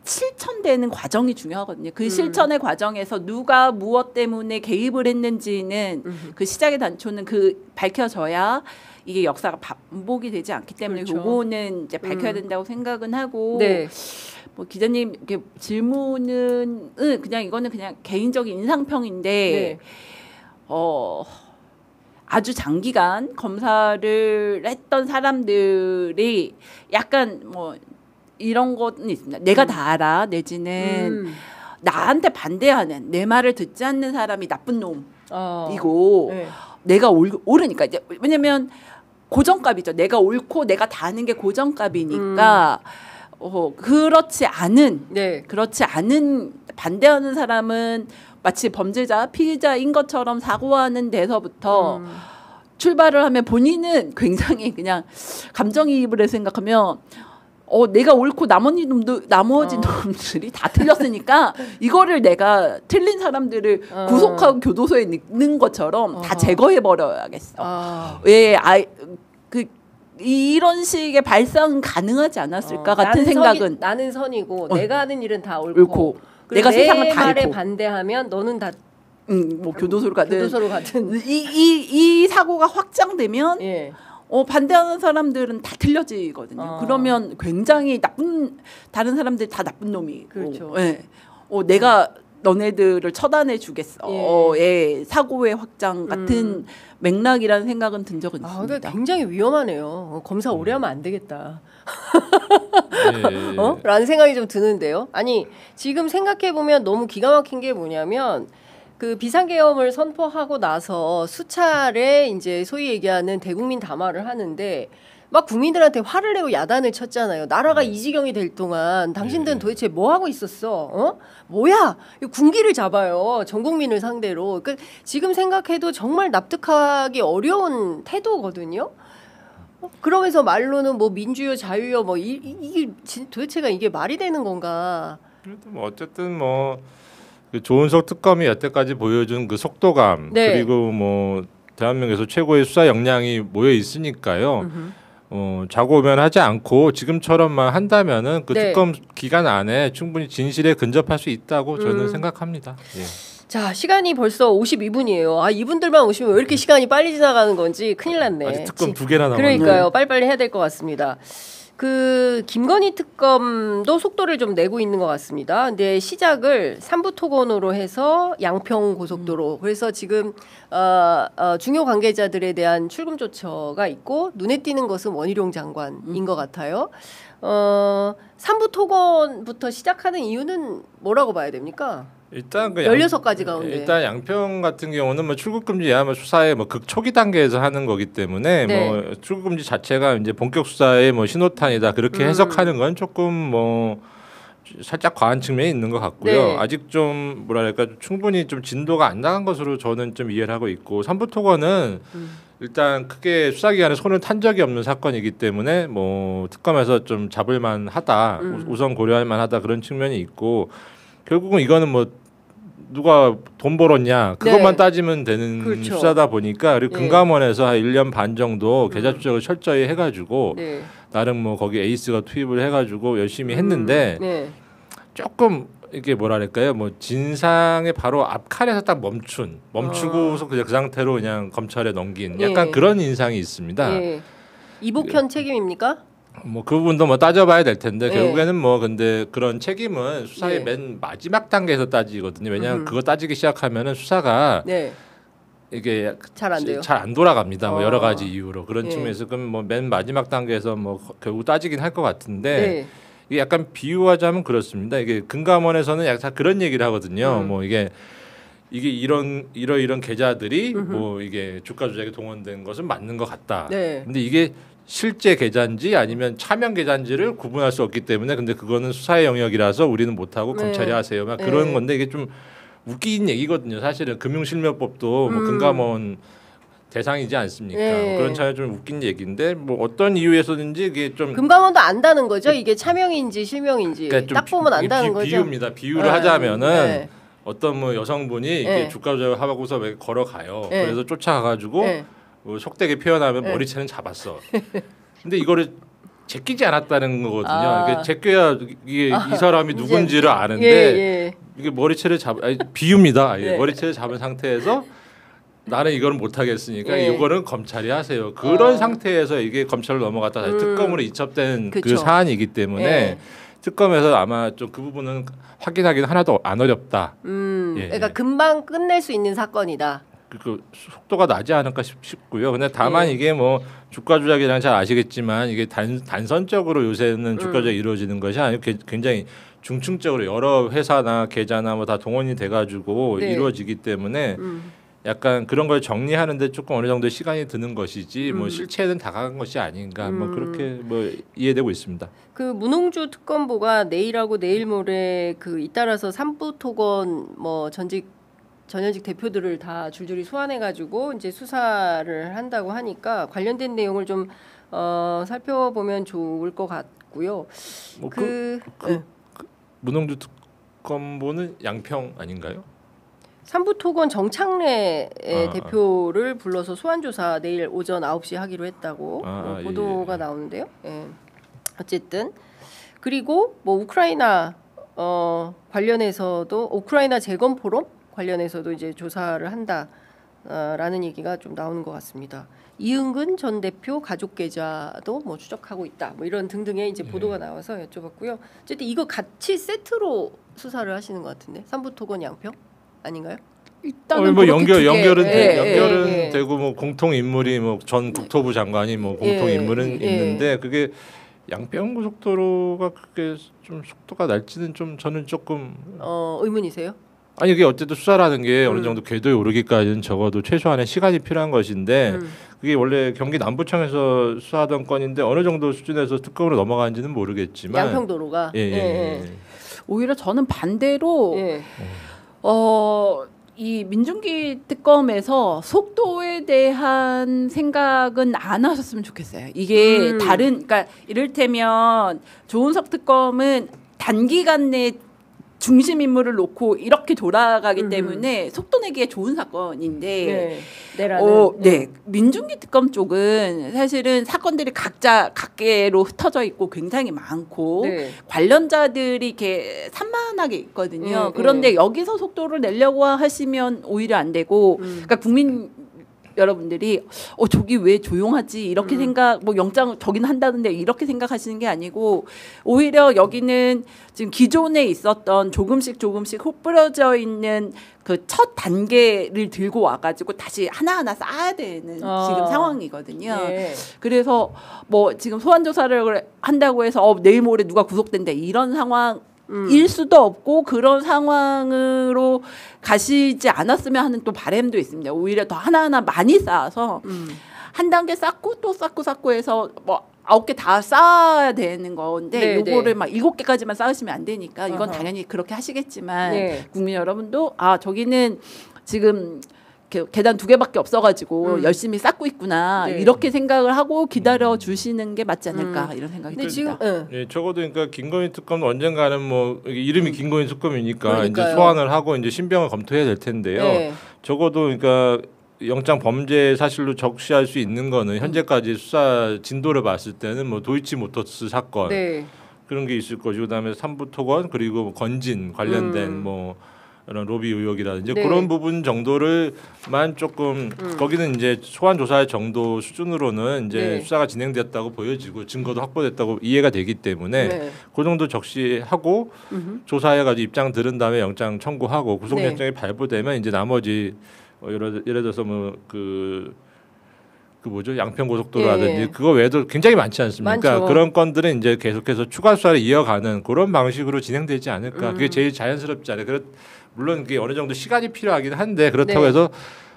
실천되는 과정이 중요하거든요. 그 실천의 과정에서 누가 무엇 때문에 개입을 했는지는 그 시작의 단초는 밝혀져야 이게 역사가 반복이 되지 않기 때문에 그렇죠. 그거는 이제 밝혀야 된다고 생각은 하고 네. 뭐 기자님 이렇게 질문은 그냥 이거는 그냥 개인적인 인상평인데 네. 아주 장기간 검사를 했던 사람들이 약간 뭐 이런 거는 있습니다. 내가 다 알아 내지는 나한테 반대하는 내 말을 듣지 않는 사람이 나쁜 놈이고 네. 내가 옳으니까 이제 왜냐면 고정값이죠. 내가 옳고 내가 다 아는 게 고정값이니까 그렇지 않은 네. 그렇지 않은 반대하는 사람은 마치 범죄자 피의자인 것처럼 사고하는 데서부터 출발을 하면 본인은 굉장히 그냥 감정이입을 해서 생각하면 내가 옳고 나머지 놈들이 다 틀렸으니까 이거를 내가 틀린 사람들을 구속하고 교도소에 넣는 것처럼 다 제거해 버려야겠어. 이런 식의 발상 가능하지 않았을까 같은 생각은 나는 선이고 내가 하는 일은 다 옳고 내가 세상을 다 말에 옳고 반대하면 너는 다 뭐 교도소로 가든 이 사고가 확장되면 예. 반대하는 사람들은 다 틀려지거든요. 그러면 굉장히 다른 사람들 다 나쁜 놈이고, 그렇죠. 예. 내가 너네들을 처단해 주겠어. 예. 사고의 확장 같은 맥락이라는 생각은 든 적은 있습니다. 그러니까 굉장히 위험하네요. 검사 오래 하면 안 되겠다. 예. 라는 생각이 좀 드는데요. 아니 지금 생각해 보면 너무 기가 막힌 게 뭐냐면 그 비상계엄을 선포하고 나서 수차례 이제 소위 얘기하는 대국민 담화를 하는데 막 국민들한테 화를 내고 야단을 쳤잖아요. 나라가 이 지경이 될 동안 당신들은 도대체 뭐 하고 있었어? 뭐야? 군기를 잡아요. 전 국민을 상대로. 그러니까 지금 생각해도 정말 납득하기 어려운 태도거든요. 그러면서 말로는 뭐 민주요 자유요 뭐 이게 도대체가 이게 말이 되는 건가? 그래도 뭐 어쨌든 뭐 그 조은석 특검이 여태까지 보여준 그 속도감 네. 그리고 뭐 대한민국에서 최고의 수사 역량이 모여 있으니까요. 좌고우면하지 않고 지금처럼만 한다면은 그 네. 특검 기간 안에 충분히 진실에 근접할 수 있다고 저는 생각합니다. 예. 자, 시간이 벌써 52분이에요. 이분들만 오시면 왜 이렇게 시간이 빨리 지나가는 건지 큰일 났네. 아직 특검 2개나 남았네요. 그러니까요. 빨리빨리 해야 될 것 같습니다. 그 김건희 특검도 속도를 좀 내고 있는 것 같습니다. 근데 시작을 삼부 토건으로 해서 양평 고속도로. 그래서 지금 중요 관계자들에 대한 출금 조처가 있고 눈에 띄는 것은 원희룡 장관인 것 같아요. 삼부 토건부터 시작하는 이유는 뭐라고 봐야 됩니까? 일단 그 16가지 가운데. 일단 양평 같은 경우는 뭐 출국 금지야 뭐 수사의 뭐 극초기 단계에서 하는 거기 때문에 네. 뭐 출국 금지 자체가 이제 본격 수사의 뭐 신호탄이다 그렇게 해석하는 건 조금 뭐 살짝 과한 측면이 있는 것 같고요. 네. 아직 좀 뭐랄까 충분히 좀 진도가 안 나간 것으로 저는 좀 이해를 하고 있고 삼부토건은 일단 크게 수사기관에 손을 탄 적이 없는 사건이기 때문에 뭐 특검에서 좀 잡을만하다 우선 고려할만하다 그런 측면이 있고 결국은 이거는 뭐 누가 돈 벌었냐 그것만 네. 따지면 되는 그렇죠. 수사다 보니까 그리고 네. 금감원에서 한 1년 반 정도 계좌 추적을 철저히 해가지고 네. 나름 뭐 거기 에이스가 투입을 해가지고 열심히 했는데 네. 조금 이게 뭐랄까요 뭐 진상의 바로 앞칸에서 딱 멈추고서 그냥 그 상태로 그냥 검찰에 넘긴 약간 예. 그런 인상이 있습니다. 예. 이복현 책임입니까? 뭐 그 부분도 뭐 따져봐야 될 텐데 네. 결국에는 뭐 근데 그런 책임은 수사의 네. 맨 마지막 단계에서 따지거든요. 왜냐하면 그거 따지기 시작하면은 수사가 네. 이게 잘 안 돼요. 잘 안 돌아갑니다. 뭐 여러 가지 이유로 그런 네. 측면에서 그럼 뭐 맨 마지막 단계에서 뭐 결국 따지긴 할 것 같은데 네. 이게 약간 비유하자면 그렇습니다. 이게 금감원에서는 약간 다 그런 얘기를 하거든요. 뭐 이게 이런 계좌들이 뭐 이게 주가 조작에 동원된 것은 맞는 것 같다. 네. 근데 이게 실제 계좌인지 아니면 차명 계좌인지를 구분할 수 없기 때문에 근데 그거는 수사의 영역이라서 우리는 못하고 네. 검찰이 하세요. 막 네. 그런 건데 이게 좀 웃긴 얘기거든요. 사실은 금융실명법도 뭐 금감원 대상이지 않습니까? 네. 그런 차에 좀 웃긴 얘기인데 뭐 어떤 이유에서든지 이게 좀 금감원도 안다는 거죠. 이게 차명인지 실명인지 그러니까 좀 딱 보면 안다는 거죠. 비유입니다. 비유를 네. 하자면은 네. 어떤 뭐 여성분이 이렇게 네. 주가 조작을 하고서 왜 걸어가요. 네. 그래서 쫓아가가지고 네. 뭐 속되게 표현하면 네. 머리채는 잡았어. 근데 이거를 제끼지 않았다는 거거든요. 아. 이게 제껴야 이게 이 사람이 이제- 누군지를 아는데 예. 이게 머리채를 비유입니다. 네. 머리채를 잡은 상태에서 나는 이거는 못 하겠으니까 예. 이거는 검찰이 하세요. 그런 상태에서 이게 검찰로 넘어갔다 다시 특검으로 이첩된 그쵸. 그 사안이기 때문에 예. 특검에서 아마 좀 그 부분은 확인하기는 하나도 안 어렵다. 예, 그러니까 예. 금방 끝낼 수 있는 사건이다. 그 속도가 나지 않을까 싶고요. 근데 다만 이게 뭐 주가 조작이랑 잘 아시겠지만 이게 단선적으로 요새는 주가 조작이 이루어지는 것이 아니고 굉장히 중층적으로 여러 회사나 계좌나 뭐 다 동원이 돼가지고 네. 이루어지기 때문에 약간 그런 걸 정리하는데 조금 어느 정도 시간이 드는 것이지 뭐 실체는 다가간 것이 아닌가 뭐 그렇게 뭐 이해되고 있습니다. 그 문홍주 특검보가 내일하고 내일 모레 그 잇따라서 삼부토건 뭐 전현직 대표들을 다 줄줄이 소환해가지고 이제 수사를 한다고 하니까 관련된 내용을 좀 살펴보면 좋을 것 같고요. 뭐 문홍주 특검보는 양평 아닌가요? 삼부토건 정창래 대표를 불러서 소환 조사 내일 오전 9시 하기로 했다고 보도가 나오는데요. 예. 어쨌든 그리고 뭐 우크라이나 관련해서도 우크라이나 재건 포럼 관련해서도 이제 조사를 한다라는 얘기가 좀 나오는 것 같습니다. 이응근 전 대표 가족 계좌도 뭐 추적하고 있다. 뭐 이런 등등의 이제 보도가 나와서 여쭤봤고요. 어쨌든 이거 같이 세트로 수사를 하시는 것 같은데 삼부토건 양평 아닌가요? 일단은 뭐 그렇게 연결은 예. 되고 뭐 공통 인물이 뭐 전 국토부 장관이 뭐 공통 인물은 있는데 그게 양평 고속도로가 그게 좀 속도가 날지는 좀 저는 조금 의문이세요? 아니 이게 어쨌든 수사라는 게 어느 정도 궤도에 오르기까지는 적어도 최소한의 시간이 필요한 것인데 그게 원래 경기 남부청에서 수사하던 건인데 어느 정도 수준에서 특검으로 넘어가는지는 모르겠지만 양평도로가 오히려 저는 반대로 이 민중기 특검에서 속도에 대한 생각은 안 하셨으면 좋겠어요. 이게 그러니까 이를테면 조은석 특검은 단기간 내 중심 인물을 놓고 이렇게 돌아가기 때문에 속도 내기에 좋은 사건인데 민중기 특검 쪽은 사실은 사건들이 각자 각계로 흩어져 있고 굉장히 많고 관련자들이 이렇게 산만하게 있거든요. 그런데 여기서 속도를 내려고 하시면 오히려 안 되고 그러니까 국민 여러분들이 저기 왜 조용하지 이렇게 생각 뭐 영장 저기는 한다는데 이렇게 생각하시는 게 아니고 오히려 여기는 지금 기존에 있었던 조금씩 흩뿌려져 있는 그 첫 단계를 들고 와가지고 다시 하나하나 쌓아야 되는 지금 상황이거든요. 그래서 뭐 지금 소환 조사를 한다고 해서 내일 모레 누가 구속된다 이런 상황 일 수도 없고 그런 상황으로 가시지 않았으면 하는 또 바람도 있습니다. 오히려 더 하나하나 많이 쌓아서 한 단계 쌓고 또 쌓고 해서 뭐 9개 다 쌓아야 되는 건데 요거를 막 7개까지만 쌓으시면 안 되니까 이건 당연히 그렇게 하시겠지만 국민 여러분도 저기는 지금 계단 2개밖에 없어가지고 열심히 쌓고 있구나 이렇게 생각을 하고 기다려 주시는 게 맞지 않을까 이런 생각이 듭니다. 예, 적어도 그러니까 김건희 특검도 언젠가는 뭐 이름이 김건희 특검이니까 이제 소환을 하고 이제 신병을 검토해야 될 텐데요. 적어도 그러니까 영장 범죄 사실로 적시할 수 있는 거는 현재까지 수사 진도를 봤을 때는 뭐 도이치모터스 사건 그런 게 있을 것이고 그다음에 삼부토건 그리고 건진 관련된 뭐 이런 로비 의혹이라든지 그런 부분 정도를만 조금 거기는 이제 소환 조사의 정도 수준으로는 이제 수사가 진행됐다고 보여지고 증거도 확보됐다고 이해가 되기 때문에 그 정도 적시하고 조사해가지고 입장 들은 다음에 영장 청구하고 구속영장이 발부되면 이제 나머지 예를 들어서 뭐 그 뭐죠 양평 고속도로라든지 그거 외에도 굉장히 많지 않습니까? 많죠. 그런 건들은 이제 계속해서 추가 수사를 이어가는 그런 방식으로 진행되지 않을까? 그게 제일 자연스럽지 않아요. 물론 그게 어느 정도 시간이 필요하긴 한데 그렇다고 해서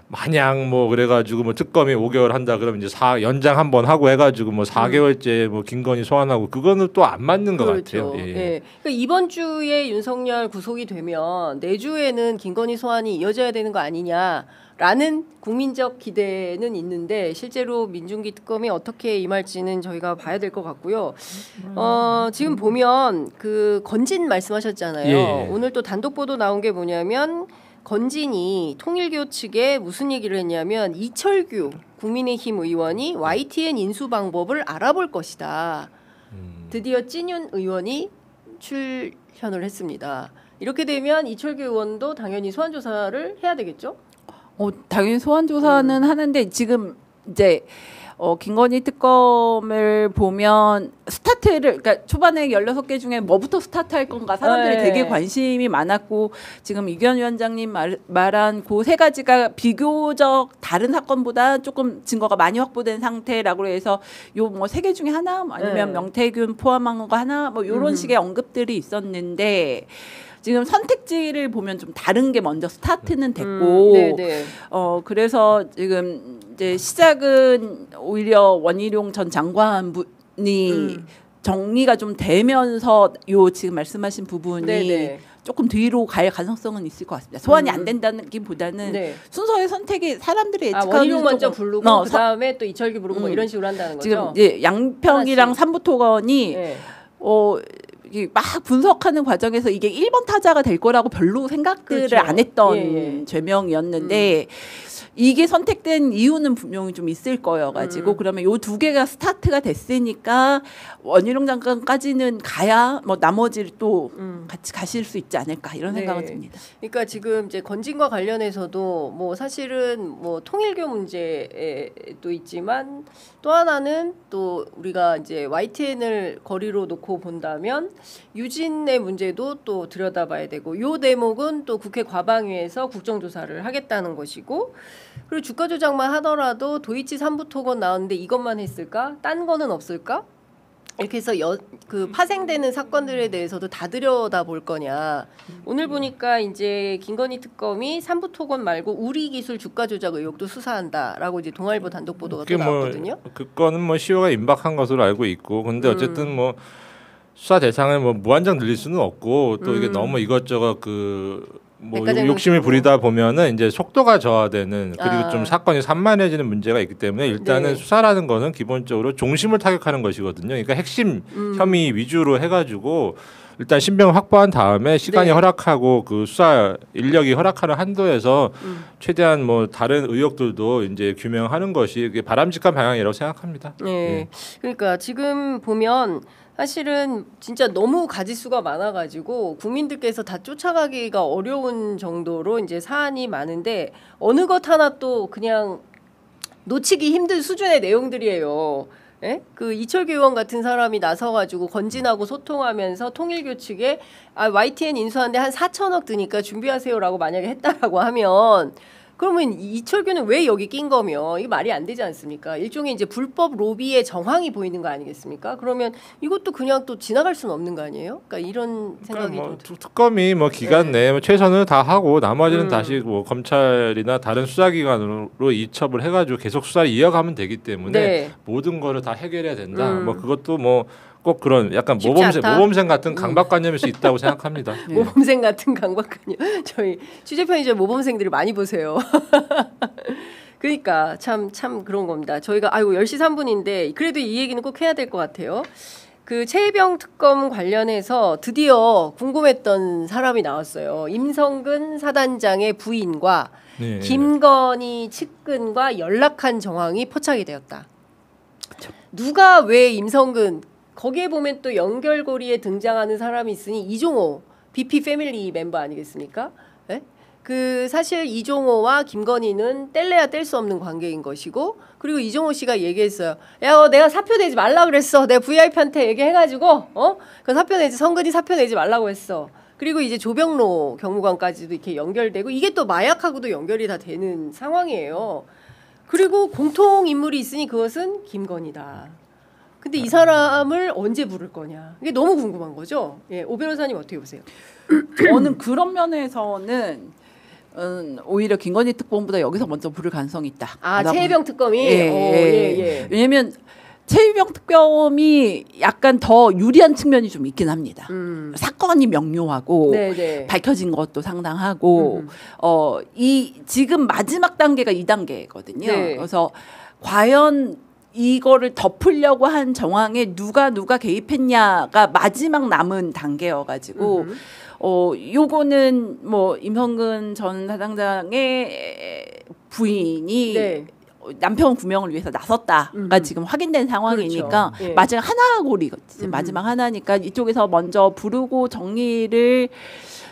마냥 뭐 그래가지고 뭐 특검이 5개월 한다 그러면 이제 연장 한번 하고 해가지고 뭐 4개월째 뭐 김건희 소환하고 그거는 또 안 맞는 것 같아요. 그러니까 이번 주에 윤석열 구속이 되면 내주에는 김건희 소환이 이어져야 되는 거 아니냐라는 국민적 기대는 있는데 실제로 민중기 특검이 어떻게 임할지는 저희가 봐야 될 것 같고요. 지금 보면 그 건진 말씀하셨잖아요. 오늘 또 단독 보도 나온 게 뭐냐면. 건진이 통일교 측에 무슨 얘기를 했냐면 이철규 국민의힘 의원이 YTN 인수 방법을 알아볼 것이다. 드디어 찐윤 의원이 출현을 했습니다. 이렇게 되면 이철규 의원도 당연히 소환 조사를 해야 되겠죠? 당연히 소환 조사는 하는데 지금 이제 김건희 특검을 보면 스타트를 그러니까 초반에 16개 중에 뭐부터 스타트할 건가 사람들이 되게 관심이 많았고 지금 이규현 위원장님 말한 그 세 가지가 비교적 다른 사건보다 조금 증거가 많이 확보된 상태라고 해서 요 뭐 세 개 중에 하나 아니면 명태균 포함한 거 하나 뭐 요런 식의 언급들이 있었는데 지금 선택지를 보면 좀 다른 게 먼저 스타트는 됐고 그래서 지금 이제 시작은 오히려 원희룡 전 장관분이 정리가 좀 되면서 요 지금 말씀하신 부분이 조금 뒤로 갈 가능성은 있을 것 같습니다. 소환이 안 된다는기보다는 순서의 선택이 사람들이 예측하는 원희룡 먼저 부르고 그다음에 또 이철규 부르고 뭐 이런 식으로 한다는 거죠. 지금 이제 양평이랑 삼부토건이 막 분석하는 과정에서 이게 1번 타자가 될 거라고 별로 생각들을 안 했던 죄명이었는데 이게 선택된 이유는 분명히 좀 있을 거여가지고 그러면 요 두 개가 스타트가 됐으니까 원희룡 장관까지는 가야 뭐 나머지를 또 같이 가실 수 있지 않을까 이런 생각은 듭니다. 그러니까 지금 이제 건진과 관련해서도 뭐 사실은 뭐 통일교 문제도 있지만 또 하나는 또 우리가 이제 YTN을 거리로 놓고 본다면 유진의 문제도 또 들여다봐야 되고 요 대목은 또 국회 과방위에서 국정조사를 하겠다는 것이고 그리고 주가 조작만 하더라도 도이치 삼부토건 나왔는데 이것만 했을까? 딴 거는 없을까? 이렇게 해서 그 파생되는 사건들에 대해서도 다 들여다볼 거냐. 오늘 보니까 이제 김건희 특검이 삼부토건 말고 우리기술 주가 조작 의혹도 수사한다라고 이제 동아일보 단독 보도가 또 나왔거든요. 그 건은 뭐 시효가 임박한 것으로 알고 있고 근데 어쨌든 뭐 수사 대상을 뭐 무한정 늘릴 수는 없고 또 이게 너무 이것저것 뭐 욕심을 부리다 보면은 이제 속도가 저하되는 그리고 좀 사건이 산만해지는 문제가 있기 때문에 일단은 수사라는 거는 기본적으로 종심을 타격하는 것이거든요. 그러니까 핵심 혐의 위주로 해가지고 일단 신병을 확보한 다음에 시간이 허락하고 그 수사 인력이 허락하는 한도에서 최대한 뭐 다른 의혹들도 이제 규명하는 것이 바람직한 방향이라고 생각합니다. 그러니까 지금 보면. 사실은 진짜 너무 가지수가 많아가지고 국민들께서 다 쫓아가기가 어려운 정도로 이제 사안이 많은데 어느 것 하나 또 그냥 놓치기 힘든 수준의 내용들이에요. 그 이철규 의원 같은 사람이 나서가지고 건진하고 소통하면서 통일교 측에 YTN 인수하는데 한 4천억 드니까 준비하세요라고 만약에 했다라고 하면 그러면 이철규는 왜 여기 낀 거며 이게 말이 안 되지 않습니까? 일종의 이제 불법 로비의 정황이 보이는 거 아니겠습니까? 그러면 이것도 그냥 또 지나갈 수는 없는 거 아니에요? 그러니까 이런 생각이 뭐 특검이 뭐 기간 내에 뭐 최선을 다 하고 나머지는 다시 뭐 검찰이나 다른 수사기관으로 이첩을 해가지고 계속 수사를 이어가면 되기 때문에 모든 거를 다 해결해야 된다. 뭐 그것도 뭐 꼭 그런 약간 모범생 같은 강박관념일 수 있다고 생각합니다. 모범생 같은 강박관념. 저희 취재편이죠. 모범생들이 많이 보세요. 그러니까 참 그런 겁니다. 저희가 10시 3분인데 그래도 이 얘기는 꼭 해야 될 것 같아요. 그 최혜병 특검 관련해서 드디어 궁금했던 사람이 나왔어요. 임성근 사단장의 부인과 김건희 측근과 연락한 정황이 포착이 되었다. 누가 왜 임성근 거기에 보면 또 연결고리에 등장하는 사람이 있으니 이종호 BP 패밀리 멤버 아니겠습니까? 그 사실 이종호와 김건희는 뗄래야 뗄 수 없는 관계인 것이고 그리고 이종호 씨가 얘기했어요. 야, 내가 사표 내지 말라 그랬어. 내가 VIP한테 얘기해가지고 그 사표 내지 성근이 사표 내지 말라고 했어. 그리고 이제 조병로 경무관까지도 이렇게 연결되고 이게 또 마약하고도 연결이 다 되는 상황이에요. 그리고 공통 인물이 있으니 그것은 김건희다. 근데 이 사람을 언제 부를 거냐 이게 너무 궁금한 거죠. 오 변호사님 어떻게 보세요? 저는 그런 면에서는 오히려 김건희 특검보다 여기서 먼저 부를 가능성이 있다. 최혜병 특검이 왜냐하면 최혜병 특검이 약간 더 유리한 측면이 좀 있긴 합니다. 사건이 명료하고 밝혀진 것도 상당하고 이 지금 마지막 단계가 2단계거든요. 그래서 과연 이거를 덮으려고 한 정황에 누가 개입했냐가 마지막 남은 단계여가지고 요거는 뭐 임성근 전 사장장의 부인이 남편 구명을 위해서 나섰다가 지금 확인된 상황이니까 마지막 하나고리거든요. 마지막 하나니까 이쪽에서 먼저 부르고 정리를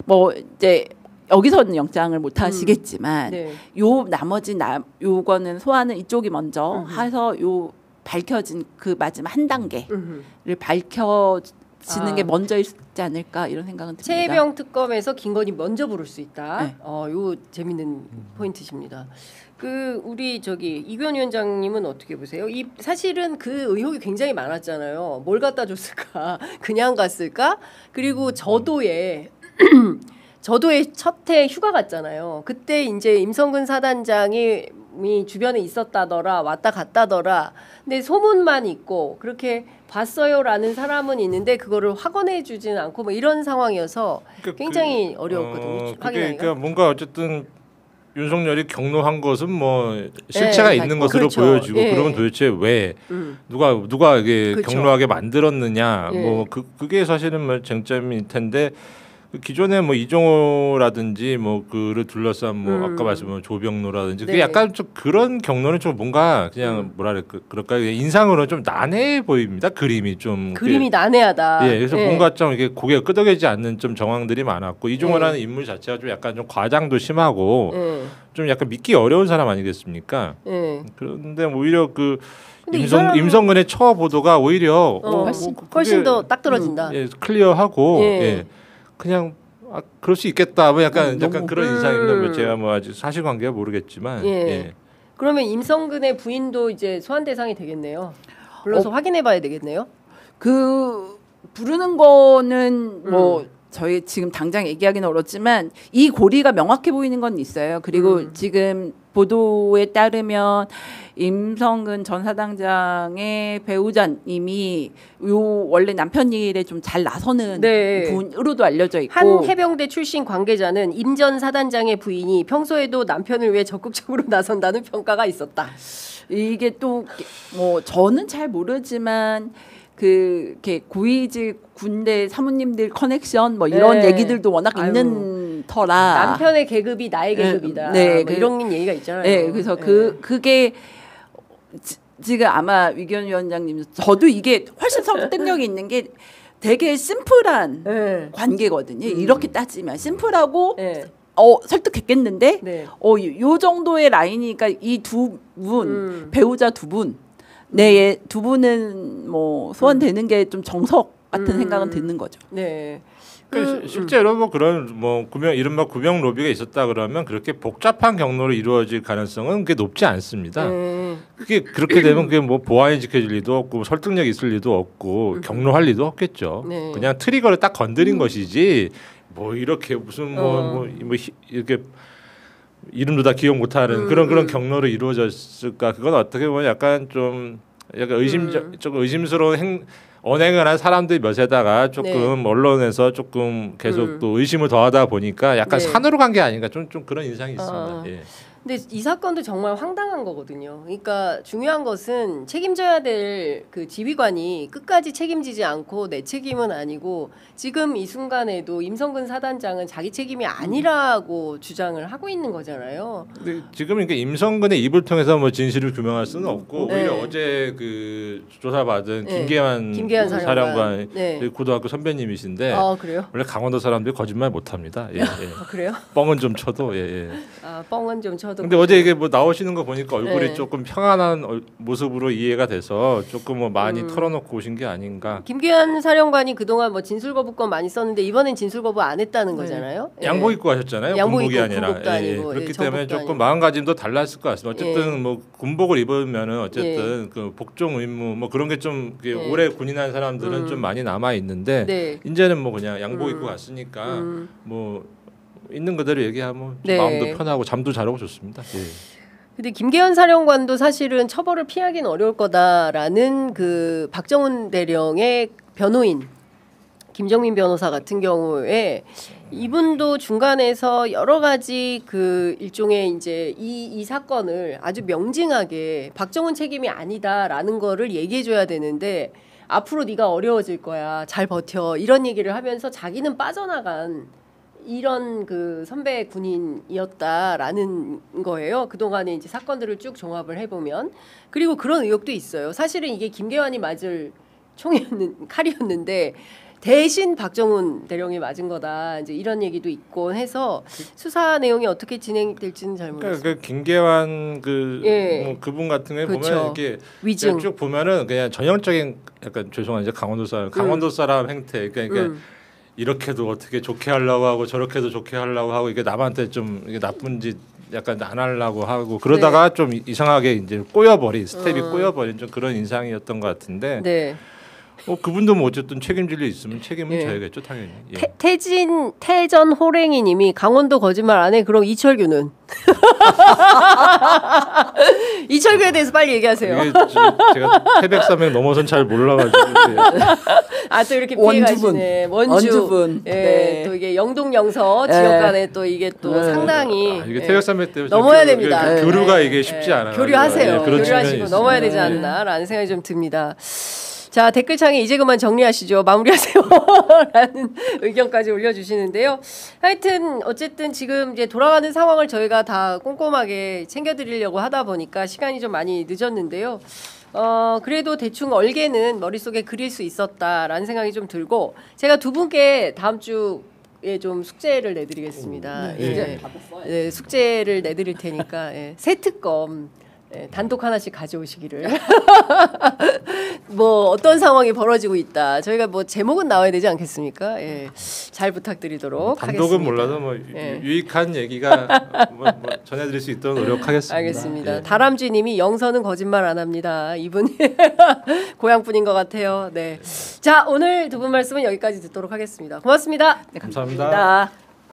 뭐 이제 여기서는 영장을 못 하시겠지만 네. 요 나머지 요거는 소환은 이쪽이 먼저 해서 요 밝혀진 그 마지막 한 단계를 밝혀지는 게 먼저 있지 않을까 이런 생각은 듭니다. 최혜병 특검에서 김건희 먼저 부를 수 있다. 네. 요 재밌는 포인트십니다. 그 우리 저기 이규현 위원장님은 어떻게 보세요? 이 사실은 그 의혹이 굉장히 많았잖아요. 뭘 갖다 줬을까? 그냥 갔을까? 그리고 저도의 첫 해 휴가 갔잖아요. 그때 이제 임성근 사단장이 주변에 있었다더라, 왔다 갔다더라. 근데 소문만 있고 그렇게 봤어요라는 사람은 있는데 그거를 확언해 주지는 않고 뭐 이런 상황이어서 굉장히 어려웠거든요. 확인하기가. 그러니까 뭔가 어쨌든 윤석열이 경로한 것은 뭐 실체가 있는 것으로 그렇죠. 보여지고 그러면 도대체 왜 누가 이게 그렇죠. 경로하게 만들었느냐 뭐 그게 사실은 뭐 쟁점일 텐데 기존에 뭐 이종호라든지 뭐 그를 둘러싼 뭐 아까 말씀한 조병로라든지 그게 약간 좀 그런 경로는 좀 뭔가 그냥 그럴까요? 인상으로 좀 난해해 보입니다. 그림이 좀 그림이 난해하다. 예, 그래서 뭔가 좀 이게 고개가 끄덕이지 않는 좀 정황들이 많았고 이종호라는 인물 자체가 좀 약간 좀 과장도 심하고 좀 약간 믿기 어려운 사람 아니겠습니까? 그런데 오히려 그 임성근의 처 보도가 오히려 훨씬 더 딱 떨어진다. 클리어하고 그냥 그럴 수 있겠다. 뭐 약간 그런 인상입니다. 뭐 제가 뭐 아직 사실관계가 모르겠지만. 그러면 임성근의 부인도 이제 소환 대상이 되겠네요. 불러서 확인해봐야 되겠네요. 그 부르는 거는 뭐 저희 지금 당장 얘기하기는 어렵지만 이 고리가 명확해 보이는 건 있어요. 그리고 지금 보도에 따르면 임성근 전 사단장의 배우자님이 요 원래 남편 일에 좀 잘 나서는 분으로도 알려져 있고 한 해병대 출신 관계자는 임 전 사단장의 부인이 평소에도 남편을 위해 적극적으로 나선다는 평가가 있었다. 이게 또 뭐 저는 잘 모르지만 이렇게 고위직 군대 사모님들 커넥션 뭐 이런 얘기들도 워낙 있는 터라 남편의 계급이 나의 계급이다. 뭐 이런 얘기가 있잖아요. 네, 그래서 그게 지금 아마 위기현 위원장님 저도 이게 훨씬 설득력이 있는 게 되게 심플한 관계거든요. 이렇게 따지면 심플하고 설득했겠는데 요 정도의 라인이니까 이 두 분 배우자 두 분 두 분은 뭐 소환되는 게 좀 정석 같은 생각은 드는 거죠. 네. 실제로 뭐 그런 뭐 이른바 구명 로비가 있었다 그러면 그렇게 복잡한 경로로 이루어질 가능성은 그게 높지 않습니다. 그게 그렇게 되면 그게 뭐 보안이 지켜질 리도 없고 설득력이 있을 리도 없고 경로할 리도 없겠죠. 그냥 트리거를 딱 건드린 것이지 뭐 이렇게 무슨 뭐 이렇게 이름도 다 기억 못하는 그런 경로로 이루어졌을까? 그건 어떻게 보면 약간 좀 약간 좀 의심스러운 언행을 한 사람들이 몇에다가 조금 언론에서 조금 계속 또 의심을 더하다 보니까 약간 산으로 간 게 아닌가 좀 그런 인상이 있습니다. 근데 이 사건도 정말 황당한 거거든요. 그러니까 중요한 것은 책임져야 될 그 지휘관이 끝까지 책임지지 않고 내 책임은 아니고 지금 이 순간에도 임성근 사단장은 자기 책임이 아니라고 주장을 하고 있는 거잖아요. 근데 지금 그러니까 임성근의 입을 통해서 뭐 진실을 규명할 수는 없고 오히려 어제 그 조사받은 김계환 사령관 고등학교 선배님이신데 그래요? 원래 강원도 사람들이 거짓말 못합니다. 그래요? 뻥은 좀 쳐도 뻥은 좀 쳐도. 근데 어제 이게 뭐 나오시는 거 보니까 얼굴이 조금 평안한 모습으로 이해가 돼서 조금 뭐 많이 털어놓고 오신 게 아닌가. 김계환 사령관이 그동안 뭐 진술 거부권 많이 썼는데 이번엔 진술 거부 안 했다는 거잖아요. 양복 입고 하셨잖아요. 군복이 아니라. 그렇기 때문에 조금 마음가짐도 달랐을 것 같습니다. 어쨌든 뭐 군복을 입으면은 어쨌든 그 복종 의무 뭐 그런 게 좀 오래 군인한 사람들은 좀 많이 남아 있는데 이제는 뭐 그냥 양복 입고 갔으니까 뭐. 있는 그대로 얘기하면 마음도 편하고 잠도 잘 오고 좋습니다. 근데 김계현 사령관도 사실은 처벌을 피하기는 어려울 거다라는 그 박정훈 대령의 변호인 김정민 변호사 같은 경우에 이분도 중간에서 여러 가지 그 일종의 이제 이 사건을 아주 명징하게 박정훈 책임이 아니다라는 거를 얘기해줘야 되는데 앞으로 네가 어려워질 거야 잘 버텨 이런 얘기를 하면서 자기는 빠져나간 이런 그 선배 군인이었다라는 거예요. 그동안에 이제 사건들을 쭉 종합을 해보면 그리고 그런 의혹도 있어요. 사실은 이게 김계환이 맞을 칼이었는데 대신 박정훈 대령이 맞은 거다. 이제 이런 얘기도 있고 해서 수사 내용이 어떻게 진행될지는 잘 모르겠어요. 그러니까 그 김계환 뭐 그분 같은 경우에 그렇죠. 보면 이렇게 위증 쭉 보면은 그냥 전형적인 약간 죄송한 이제 강원도 사람 행태 그러니까 이렇게도 어떻게 좋게 하려고 하고 저렇게도 좋게 하려고 하고 이게 남한테 좀 이게 나쁜 짓 약간 안 하려고 하고 그러다가 좀 이상하게 이제 꼬여버린 스텝이 꼬여버린 좀 그런 인상이었던 것 같은데 네. 그분도 뭐 어쨌든 책임질 일 있으면 책임은 져야겠죠 당연히. 예. 태전 호랭이님이 강원도 거짓말 안 해. 그럼 이철규는 이철규에 대해서 빨리 얘기하세요. 이게 제가 태백산맥 넘어선 잘 몰라가지고. 아 또 이렇게 피해가시네. 원주분. 예. 네. 또 이게 영동영서 지역 간에 또 이게 또 상당히 이게 태백산맥 때문에 넘어야 됩니다. 교류가 이게 쉽지 않아요. 교류하세요. 그런 교류하시고 넘어야 되지 않나라는 생각이 좀 듭니다. 자 댓글창에 이제 그만 정리하시죠. 마무리하세요. 라는 의견까지 올려주시는데요. 하여튼 어쨌든 지금 이제 돌아가는 상황을 저희가 다 꼼꼼하게 챙겨드리려고 하다 보니까 시간이 좀 많이 늦었는데요. 그래도 대충 얼개는 머릿속에 그릴 수 있었다라는 생각이 좀 들고 제가 두 분께 다음 주에 좀 숙제를 내드리겠습니다. 예, 숙제를 내드릴 테니까 새 특검 단독 하나씩 가져오시기를. 뭐 어떤 상황이 벌어지고 있다. 저희가 뭐 제목은 나와야 되지 않겠습니까? 예. 잘 부탁드리도록 단독은 하겠습니다. 몰라도 뭐 유익한 얘기가 뭐 전해드릴 수 있도록 노력하겠습니다. 알겠습니다. 다람쥐님이 영서는 거짓말 안 합니다. 이분이 고향분인 것 같아요. 네. 자 오늘 두 분 말씀은 여기까지 듣도록 하겠습니다. 고맙습니다. 네, 감사합니다. 감사합니다.